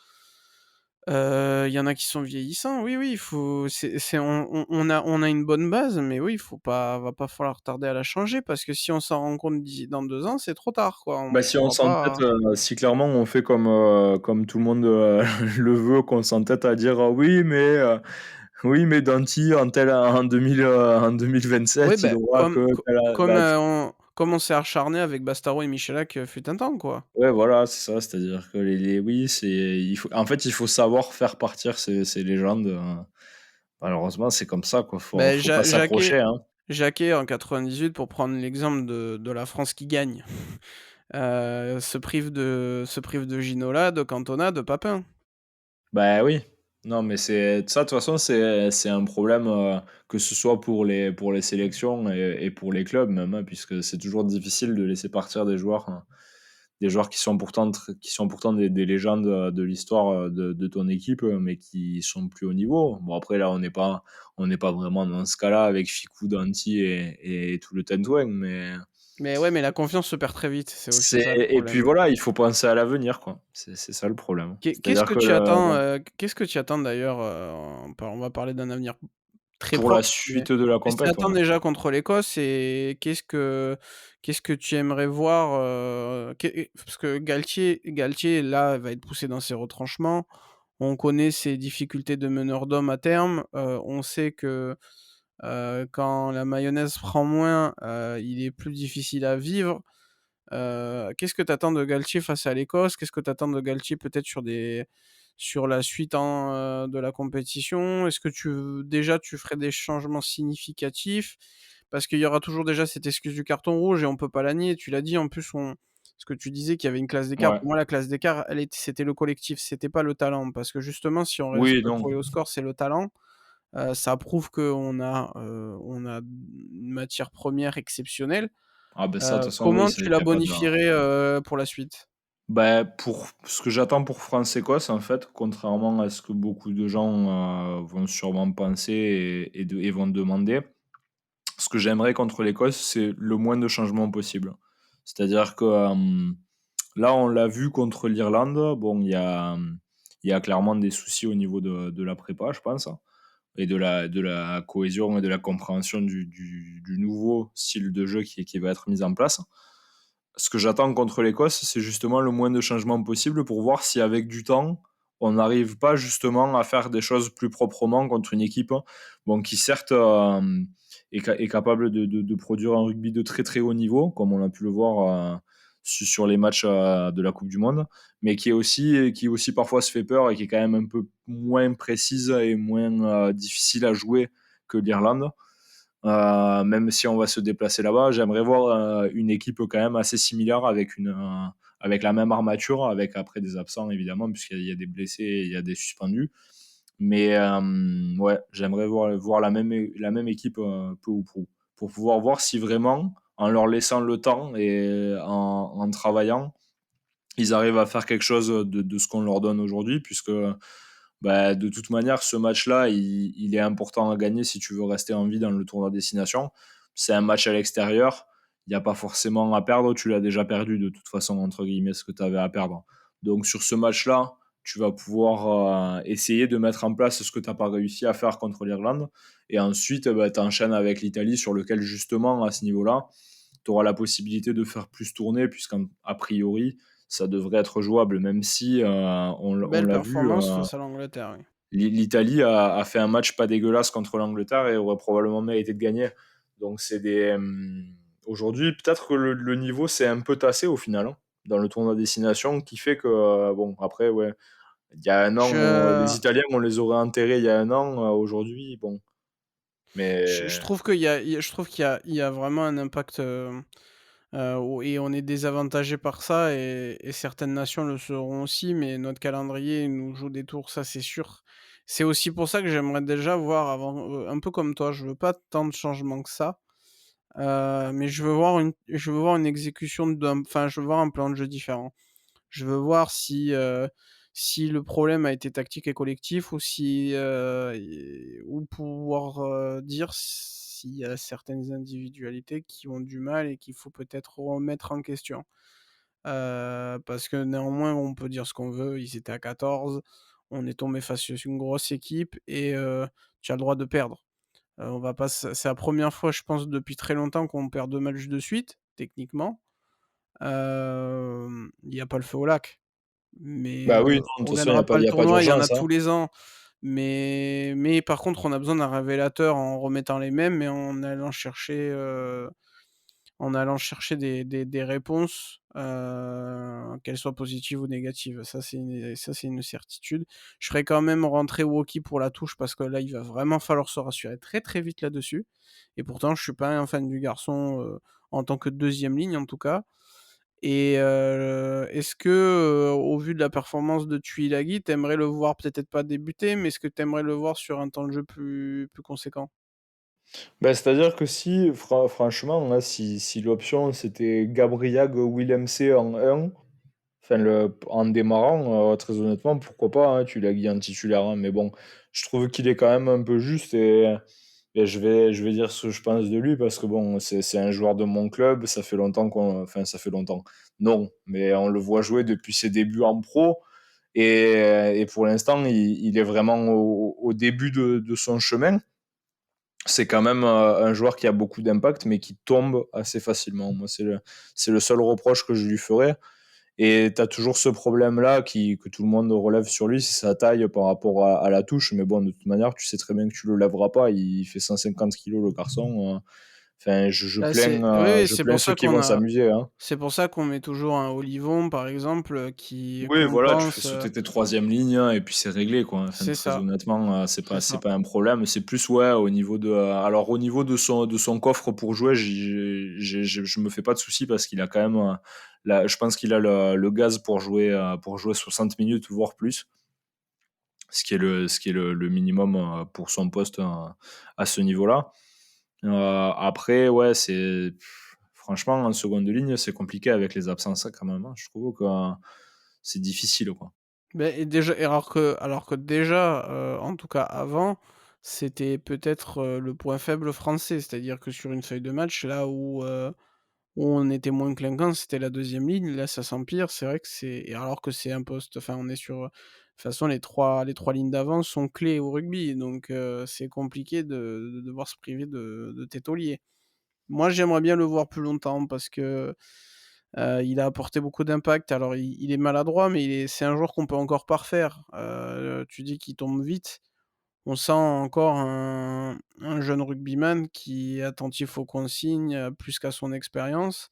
Il y en a qui sont vieillissants, oui, oui, il faut c'est on a une bonne base, mais oui, il faut pas va pas falloir tarder à la changer parce que si on s'en rend compte d'ici dans 2 ans, c'est trop tard, quoi. On Bah, si on pourra s'entête, pas. si clairement on fait comme tout le monde, le veut, qu'on s'entête à dire: oui, mais Danty en 2027, Oui, il ben aura comme que co telle comme, bah, tu comme on s'est acharné avec Bastaro et Michalak, fut un temps, quoi. Ouais, voilà, c'est ça, c'est-à-dire que les oui, c'est il faut en fait, il faut savoir faire partir ces légendes, malheureusement, c'est comme ça, quoi, Beh, faut pas Jacquet s'accrocher, hein. Jacquet en 98 pour prendre l'exemple de la France qui gagne, se prive de Ginola, de Cantona, de Papin. Bah, oui. Non, mais c'est ça, de toute façon, c'est un problème, que ce soit pour les sélections et pour les clubs même, hein, puisque c'est toujours difficile de laisser partir des joueurs qui sont pourtant des légendes, de l'histoire, de ton équipe, mais qui sont plus haut niveau. Bon, après là, on n'est pas vraiment dans ce cas-là avec Fickou, Danty et tout le tintouin, mais Mais ouais, mais la confiance se perd très vite, c'est aussi c'est ça le et puis problème. voilà, il faut penser à l'avenir, quoi. C'est ça le problème. Qu'est-ce C'est-à-dire que que tu le attends, bon, qu'est-ce que tu attends d'ailleurs, on va parler d'un avenir très pour la proche, mais suite de la qu'est-ce que tu compète, attends ouais. déjà contre l'Écosse et qu'est-ce que tu aimerais voir, parce que Galtier là, va être poussé dans ses retranchements. On connaît ses difficultés de meneur d'hommes à terme, on sait que, quand la mayonnaise prend moins, il est plus difficile à vivre. Qu'est-ce que tu attends de Galtier face à l'Écosse? Qu'est-ce que tu attends de Galtier peut-être sur la suite de la compétition? Est-ce que tu ferais des changements significatifs? Parce qu'il y aura toujours déjà cette excuse du carton rouge et on peut pas la nier. Tu l'as dit en plus, ce que tu disais qu'il y avait une classe d'écart. Ouais. Pour moi, la classe d'écart, c'était le collectif, c'était pas le talent. Parce que justement, si on reste Oui, non. collé au score, c'est le talent. Ça prouve qu'on a une matière première exceptionnelle. Ah ben ça, de toute façon, oui, Comment c'est tu il la y a pas de bonifierais, pour la suite? bah, pour ce que j'attends pour France-Écosse, en fait, contrairement à ce que beaucoup de gens, vont sûrement penser et vont demander, ce que j'aimerais contre l'Écosse, c'est le moins de changements possible. C'est-à-dire que, là, on l'a vu contre l'Irlande, bon, il y a clairement des soucis au niveau de la prépa, je pense, et de la cohésion et de la compréhension du nouveau style de jeu qui va être mis en place. Ce que j'attends contre l'Écosse, c'est justement le moins de changements possible pour voir si avec du temps, on n'arrive pas justement à faire des choses plus proprement contre une équipe, bon, qui certes est capable de produire un rugby de très très haut niveau, comme on a pu le voir sur les matchs de la Coupe du Monde, mais qui aussi parfois se fait peur et qui est quand même un peu moins précise et moins difficile à jouer que l'Irlande. Même si on va se déplacer là-bas, j'aimerais voir une équipe quand même assez similaire avec la même armature, avec après des absents évidemment, puisqu'il y a des blessés et il y a des suspendus. Mais ouais, j'aimerais voir la même équipe peu ou prou, pour pouvoir voir si vraiment, en leur laissant le temps et en travaillant, ils arrivent à faire quelque chose de ce qu'on leur donne aujourd'hui, puisque bah, de toute manière, ce match-là, il est important à gagner si tu veux rester en vie dans le tournoi destination. C'est un match à l'extérieur, il n'y a pas forcément à perdre, tu l'as déjà perdu de toute façon, entre guillemets, ce que tu avais à perdre. Donc sur ce match-là, tu vas pouvoir essayer de mettre en place ce que tu n'as pas réussi à faire contre l'Irlande. Et ensuite, bah, tu enchaînes avec l'Italie, sur lequel justement, à ce niveau-là, tu auras la possibilité de faire plus tourner, puisqu'a priori, ça devrait être jouable, même si on Belle l'a vu. performance face à l'Angleterre, oui. L'Italie a fait un match pas dégueulasse contre l'Angleterre et aurait probablement mérité de gagner. Donc c'est aujourd'hui, peut-être que le niveau s'est un peu tassé au final, hein, dans le tournoi destination, qui fait que, bon, après, ouais, il y a un an, les Je Italiens, on les aurait enterrés il y a un an, aujourd'hui, bon. je Mais trouve qu'il y a vraiment un impact, et on est désavantagé par ça et certaines nations le seront aussi, mais notre calendrier nous joue des tours, ça c'est sûr. C'est aussi pour ça que j'aimerais déjà voir avant, un peu comme toi, je veux pas tant de changements que ça, mais je veux voir une exécution je veux voir un plan de jeu différent. Je veux voir si le problème a été tactique et collectif ou pouvoir, dire s'il y a certaines individualités qui ont du mal et qu'il faut peut-être remettre en question. Parce que néanmoins, on peut dire ce qu'on veut, ils étaient à 14, on est tombé face à une grosse équipe et tu as le droit de perdre. On va pas se C'est la première fois, je pense, depuis très longtemps qu'on perd 2 matchs de suite, techniquement. Il y a pas le feu au lac. Mais, bah oui, non, de toute on façon, gagnera pas il le y a pas tournoi, il y en a d'urgence, hein. tous les ans. Mais par contre, on a besoin d'un révélateur en remettant les mêmes et en allant chercher, en allant chercher des réponses, qu'elles soient positives ou négatives. Ça, c'est une certitude. Je ferai quand même rentrer Woki pour la touche parce que là, il va vraiment falloir se rassurer très, très vite là-dessus et pourtant je suis pas un fan du garçon, en tant que deuxième ligne en tout cas et est-ce que, au vu de la performance de Tuilagi, tu aimerais le voir peut-être pas débuter, mais est-ce que tu aimerais le voir sur un temps de jeu plus conséquent? Bah, c'est-à-dire que si franchement, là, si l'option c'était Gabriel Willem C en 1, enfin en démarrant, très honnêtement, pourquoi pas, hein, tu l'as guillé en titulaire, hein, mais bon, je trouve qu'il est quand même un peu juste et je vais dire ce que je pense de lui parce que bon, c'est un joueur de mon club, ça fait longtemps ça fait longtemps, non, mais on le voit jouer depuis ses débuts en pro et pour l'instant, il est vraiment au début de son chemin. C'est quand même, un joueur qui a beaucoup d'impact, mais qui tombe assez facilement. Moi, c'est le seul reproche que je lui ferais et tu as toujours ce problème-là que tout le monde relève sur lui, c'est sa taille par rapport à la touche. Mais bon, de toute manière, tu sais très bien que tu le lèveras pas. Il fait 150 kilos le garçon. Enfin, Là, c'est oui, oui, je plains ceux qui vont s'amuser, hein. c'est pour ça qu'on met toujours un Olivon, par exemple, qui Oui, qu'on voilà, tu fais pense, sauter tes troisième lignes hein, et puis c'est réglé, quoi. Enfin, c'est très ça, honnêtement, c'est c'est ça. pas un problème. C'est plus, ouais, au niveau alors au niveau de son coffre pour jouer, je me fais pas de soucis parce qu'il a quand même, je pense qu'il a le gaz pour jouer 60 minutes, voire plus. Ce qui est le minimum pour son poste à ce niveau-là. Après, ouais, franchement, en seconde ligne, c'est compliqué avec les absences quand même, hein. Je trouve que c'est difficile, quoi. Beh et déjà et alors que déjà, en tout cas avant, c'était peut-être, le point faible français. C'est-à-dire que sur une feuille de match, là où on était moins clinquant, c'était la deuxième ligne. Là, ça s'empire. C'est vrai que c'est et alors que c'est un poste enfin, on est sur, de toute façon, les trois lignes d'avant sont clés au rugby, donc c'est compliqué de devoir se priver de tes tauliers. Moi, j'aimerais bien le voir plus longtemps parce que, il a apporté beaucoup d'impact. Alors il est maladroit, mais c'est un joueur qu'on peut encore parfaire. Tu dis qu'il tombe vite. On sent encore un jeune rugbyman qui est attentif aux consignes, plus qu'à son expérience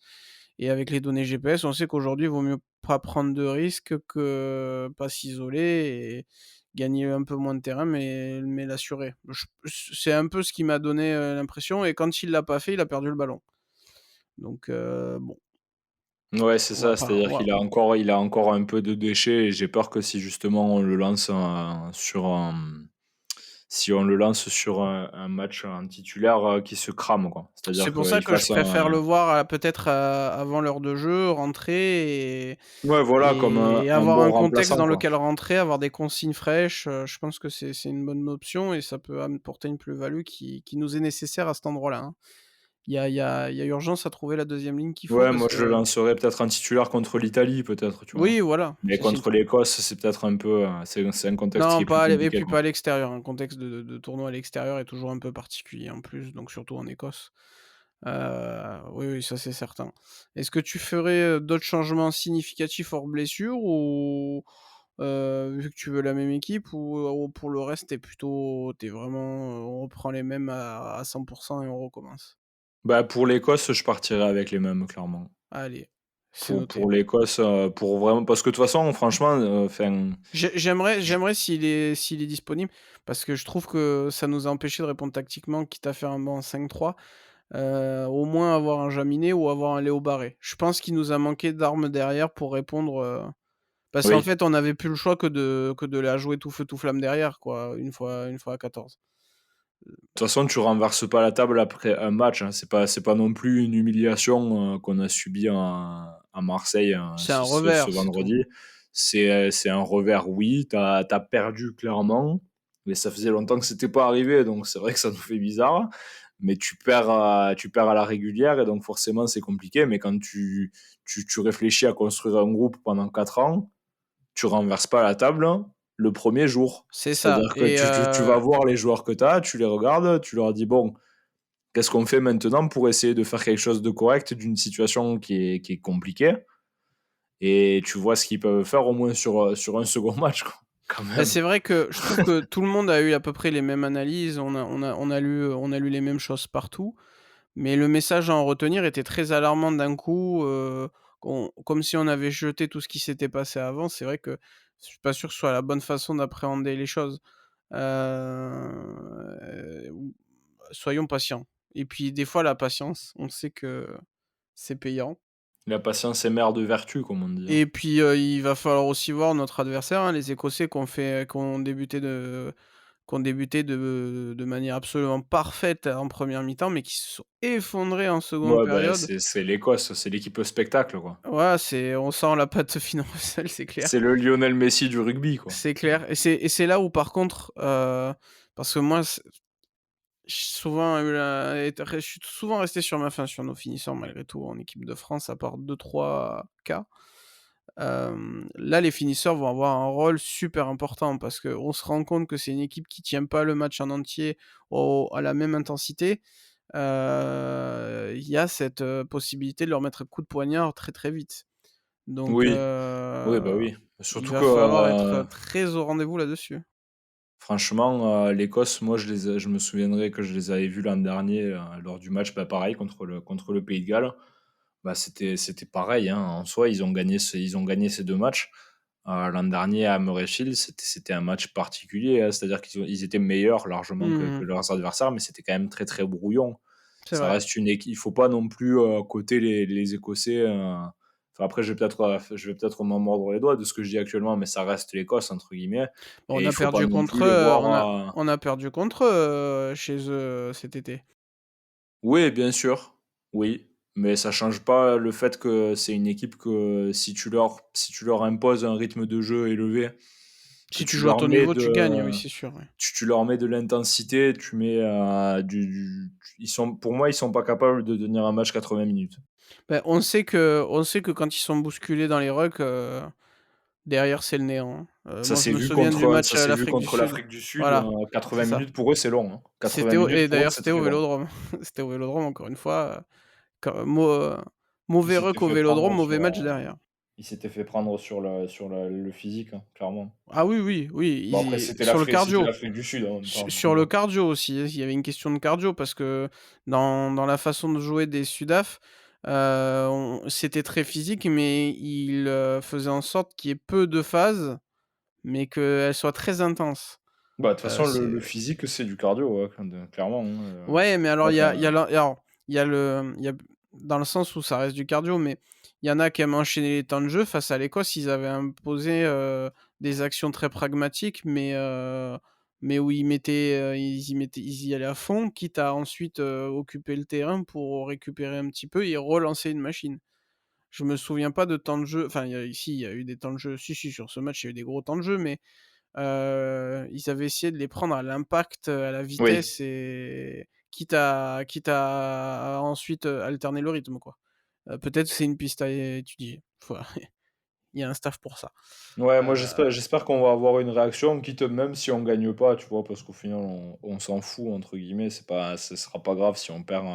et avec les données GPS, on sait qu'aujourd'hui, il vaut mieux pas prendre de risques que pas s'isoler et gagner un peu moins de terrain, mais l'assurer. C'est un peu ce qui m'a donné, l'impression et quand il l'a pas fait, il a perdu le ballon. Donc bon, Ouais, c'est on va ça, pas c'est-à-dire on va il a encore un peu de déchets et j'ai peur que si justement on le lance, si on le lance sur un match en titulaire, qu'il se crame, quoi. c'est C'est-à-dire pour ça qu'il que je fasse préfère le un voir, peut-être, avant l'heure de jeu, rentrer ouais, voilà, comme et un avoir bon un contexte remplaçant, dans quoi. lequel rentrer, avoir des consignes fraîches, je pense que c'est une bonne option et ça peut apporter une plus-value qui nous est nécessaire à cet endroit-là, hein. Il y a urgence à trouver la deuxième ligne qu'il faut Ouais, parce moi je le que lancerais peut-être en titulaire contre l'Italie, peut-être, tu vois? oui, voilà, Mais c'est contre l'Écosse, c'est peut-être un peu, c'est un contexte qui non, est plus pas à l'e et compliqué, puis quoi. pas à l'extérieur. Un contexte de tournoi à l'extérieur est toujours un peu particulier en plus, donc surtout en Écosse. Oui, oui, ça c'est certain. Est-ce que tu ferais, d'autres changements significatifs hors blessure ou, vu que tu veux la même équipe ou pour le reste, t'es vraiment, on reprend les mêmes à 100 et on recommence? Bah, pour l'Écosse, je partirais avec les mêmes, clairement. Allez, c'est noté. Pour l'Écosse, pour vraiment parce que de toute façon, franchement, enfin J'aimerais s'il est disponible parce que je trouve que ça nous a empêché de répondre tactiquement, quitte à faire un banc 5-3. Au moins avoir un Jaminet ou avoir un Léo Barré. Je pense qu'il nous a manqué d'armes derrière pour répondre, parce qu'en oui. fait, on n'avait plus le choix que de la jouer tout feu tout flamme derrière quoi, une fois à 14. De toute façon, tu renverses pas la table après un match, hein. C'est pas non plus une humiliation, qu'on a subie à Marseille, C'est un ce revers, c'est tout. vendredi. C'est un revers, oui, tu as perdu clairement, mais ça faisait longtemps que c'était pas arrivé, donc c'est vrai que ça nous fait bizarre. Mais tu perds à la régulière et donc forcément c'est compliqué. Mais quand tu réfléchis à construire un groupe pendant 4 ans, tu renverses pas la table le premier jour. C'est ça C'est-à-dire que et tu vas voir les joueurs que tu as, tu les regardes, tu leur dis: «Bon, qu'est-ce qu'on fait maintenant pour essayer de faire quelque chose de correct d'une situation qui est compliquée?» Et tu vois ce qu'ils peuvent faire au moins sur un second match, quoi, quand bah, même. c'est vrai que je trouve que tout le monde a eu à peu près les mêmes analyses, on a lu les mêmes choses partout. Mais le message à en retenir était très alarmant d'un coup, comme si on avait jeté tout ce qui s'était passé avant. C'est vrai que je suis pas sûr que ce soit la bonne façon d'appréhender les choses. Ou soyons patients et puis des fois la patience, on sait que c'est payant La patience est mère de vertu, comme on dit, hein. et puis, il va falloir aussi voir notre adversaire, hein, les Écossais qui ont débuté de manière absolument parfaite en première mi-temps, mais qui se sont effondrés en seconde Ouais, bah, période. c'est l'Écosse, c'est l'équipe spectacle, quoi. Ouais, on sent la patte Finn Russell, c'est clair. C'est le Lionel Messi du rugby, quoi. C'est clair et c'est là où par contre, parce que moi j'ai souvent eu la été je suis souvent resté sur ma faim sur nos finisseurs malgré tout en équipe de France à part deux trois cas. Là, les finisseurs vont avoir un rôle super important parce qu'on se rend compte que c'est une équipe qui tient pas le match en entier à la même intensité. Il y a cette, possibilité de leur mettre un coup de poignard très, très vite. Donc Oui, oui, bah, oui. il Surtout que, va falloir être, très au rendez-vous là-dessus. franchement, l'Écosse, moi, je me souviendrai que je les avais vus l'an dernier, lors du match, bah, pareil contre le Pays de Galles. Bah, c'était pareil, hein. En soi, ils ont gagné ces 2 matchs. L'an dernier à Murrayfield, c'était un match particulier, hein. C'est-à-dire ils étaient meilleurs largement que Mmh. leurs adversaires, mais c'était quand même très, très brouillon. C'est Ça vrai. reste une équipe. Il faut pas non plus, coter les Écossais, enfin après je vais peut-être m'en mordre les doigts de ce que je dis actuellement, mais ça reste «l'Écosse» entre guillemets On et il a faut pas perdu non plus contre les eux, voir, on a perdu contre eux, chez eux, cet été. oui, bien sûr, oui, mais ça change pas le fait que c'est une équipe que si tu leur imposes un rythme de jeu élevé, que Si tu joues à ton niveau, tu gagnes, oui, c'est sûr, ouais. tu leur mets de l'intensité, tu mets, ils sont pour moi, ils sont pas capables de tenir un match 80 minutes. On sait que quand ils sont bousculés dans les rucks, derrière c'est le néant, hein. Moi je me souviens du match Ça à s'est vu l'Afrique du contre Sud. l'Afrique du Sud, Voilà, c'est 80 ça. minutes pour eux, c'est long, hein. 80 C'était minutes pour eux, d'ailleurs c'est c'était au très long. Vélodrome. C'était au Vélodrome encore une fois, quand Il mauvais s'était ruck au fait Vélodrome, prendre mauvais sur, match derrière. il s'était fait prendre sur le physique, hein, clairement. Ah oui, oui, oui, Bon après sur le c'était cardio. l'Afrique du Sud en même temps, Sur le cardio aussi, il y avait une question de cardio parce que dans la façon de jouer des Sudaf, on c'était très physique mais ils, faisaient en sorte qu'il y ait peu de phases, mais qu'elles soient très intenses. Bah, de toute façon le C'est physique, c'est du cardio, ouais, clairement, hein, Ouais, mais alors là tu il y a dans le sens où ça reste du cardio, mais il y en a qui aiment enchaîner les temps de jeu. Face à l'Écosse, ils avaient imposé, des actions très pragmatiques, mais où ils y allaient à fond, quitte à ensuite, occuper le terrain pour récupérer un petit peu et relancer une machine. Je me souviens pas de temps de jeu, enfin, il y a eu des temps de jeu, si, si, sur ce match, il y a eu des gros temps de jeu, mais ils avaient essayé de les prendre à l'impact, à la oui. vitesse et quitte à ensuite, alterner le rythme, quoi. Peut-être c'est une piste à étudier. Il y a un staff pour ça. Ouais, moi Heu, j'espère qu'on va avoir une réaction, quitte même si on gagne pas, tu vois? Parce qu'au final on «s'en fout» entre guillemets, ce sera pas grave si on perd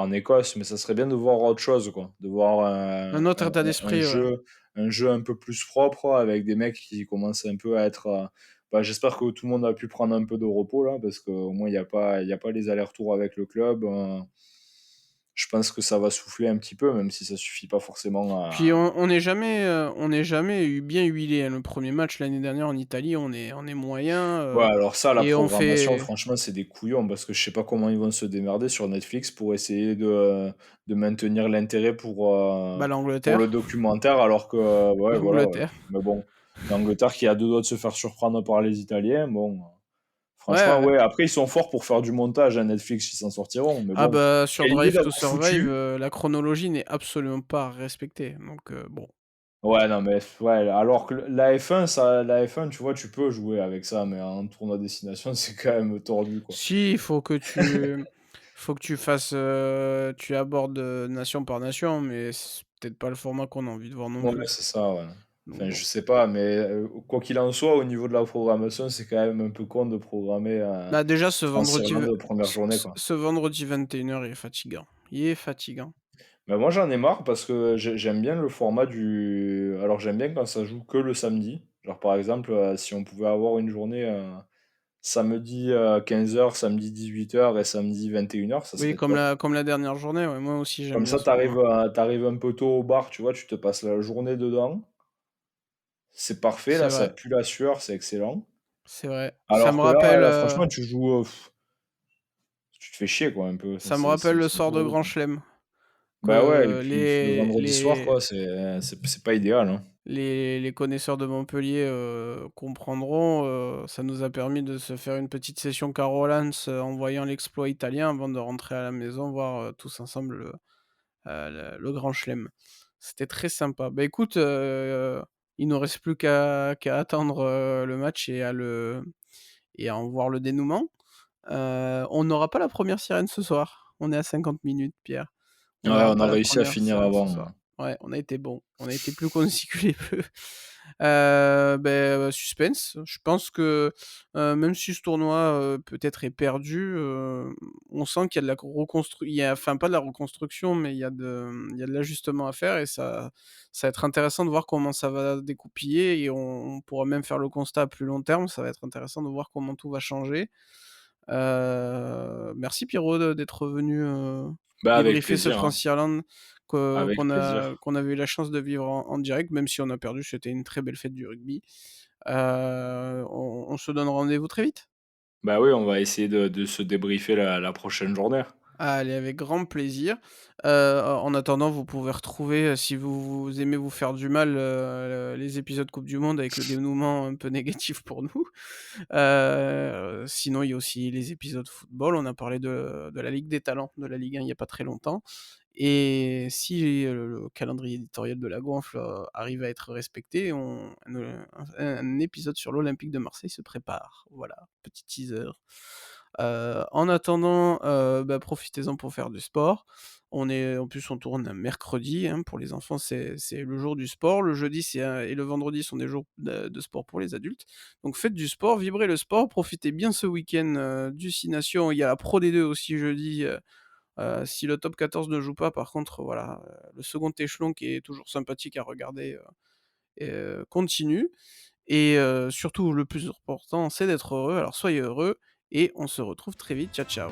en Écosse, mais ça serait bien de voir autre chose, quoi. De voir un autre état d'esprit, ouais. un jeu un peu plus propre avec des mecs qui commencent un peu à être, bah, j'espère que tout le monde a pu prendre un peu de repos là, parce qu'au moins il y a pas les allers-retours avec le club, je pense que ça va souffler un petit peu, même si ça suffit pas forcément Puis à. on n'est jamais bien huilé, hein. Le premier match l'année dernière en Italie, on est moyen, Ouais, alors ça, la et on programmation, fait franchement, c'est des couillons parce que je sais pas comment ils vont se démerder sur Netflix pour essayer de maintenir l'intérêt bah, pour le l'Angleterre, documentaire, alors que, ouais, voilà, ouais. l'Angleterre. Mais bon, l'Angleterre qui a 2 doigts de se faire surprendre par les Italiens, bon, Ouais, franchement, ouais. ouais, après ils sont forts pour faire du montage, à Netflix, ils s'en sortiront, mais Ah bon, bah, sur quelle idée Drive to d'avoir Survive, foutu. la chronologie n'est absolument pas respectée, donc bon. Ouais, non, mais ouais, alors que la F1, la F1, tu vois, tu peux jouer avec ça, mais un tournoi à destination, c'est quand même tordu, quoi. Si, faut que tu fasses, tu abordes, nation par nation, mais c'est peut-être pas le format qu'on a envie de voir non Ouais, plus, c'est ça, ouais. donc Enfin, bon. je sais pas, mais quoi qu'il en soit, au niveau de la programmation, c'est quand même un peu con de programmer, Bah, déjà France-Irlande, première journée, quoi. ce vendredi 21h il est fatigant. Il est fatigant. Mais moi, j'en ai marre parce que j'aime bien le format du alors j'aime bien quand ça joue que le samedi. Genre, par exemple, si on pouvait avoir une journée, samedi, 15h, samedi 18h et samedi 21h, ça Oui, serait top. comme la dernière journée, ouais, moi aussi j'aime Comme bien ça, ce format. tu un peu tôt au bar, tu vois? Tu te passes la journée dedans. C'est parfait, C'est là, ça vrai, pue la sueur, c'est excellent. c'est vrai. Alors que là franchement, tu joues, tu te fais chier, quoi, un peu. Ça me rappelle le C'est soir de relou, Grand quoi. Chelem Bah, ouais et que puis le vendredi soir, quoi, c'est pas idéal, hein. les connaisseurs de Montpellier, comprendront, ça nous a permis de se faire une petite session Carolans, en voyant l'exploit italien avant de rentrer à la maison voir, tous ensemble le Grand Chelem. C'était très sympa. Bah, écoute, il nous reste plus qu'à attendre, le match et à en voir le dénouement. On n'aura pas la première sirène ce soir. On est à 50 minutes, Pierre. On Ouais, n'aura on pas a la réussi à première finir sirène ce avant, soir. ouais. Ouais, on a été bons. On a été plus concis que les bœufs. Suspense. Je pense que, même si ce tournoi, peut-être est perdu, on sent qu'il y a de la reconstru il y a enfin pas de la reconstruction, mais il y a de l'ajustement à faire et ça va être intéressant de voir comment ça va découpiller et on pourra même faire le constat à plus long terme. Ça va être intéressant de voir comment tout va changer. Merci Pierrot d'être venu, Bah, avec débriefer ce plaisir, hein, France-Irlande avec plaisir. qu'on avait eu la chance de vivre en direct, même si on a perdu, c'était une très belle fête du rugby. On se donne rendez-vous très vite? Bah, oui, on va essayer de se débriefer la prochaine journée. Allez, avec grand plaisir. En attendant, vous pouvez retrouver, si vous aimez vous faire du mal, les épisodes coupe du monde avec le dénouement un peu négatif pour nous. Sinon, il y a aussi les épisodes football. On a parlé de la Ligue des talents, de la Ligue 1 il y a pas très longtemps et si, le calendrier éditorial de la Gonfle, arrive à être respecté, un épisode sur l'Olympique de Marseille se prépare. Voilà, petit teaser. En attendant, profitez-en pour faire du sport. En plus, on tourne un mercredi, hein, pour les enfants, c'est le jour du sport. Le jeudi, et le vendredi sont des jours de sport pour les adultes. Donc faites du sport, vibrez le sport, profitez bien ce week-end, du 6 Nations. Il y a la Pro D2 aussi jeudi, si le top 14 ne joue pas, par contre, voilà, le second échelon qui est toujours sympathique à regarder, continue et surtout le plus important, c'est d'être heureux. Alors soyez heureux et on se retrouve très vite. Ciao, ciao.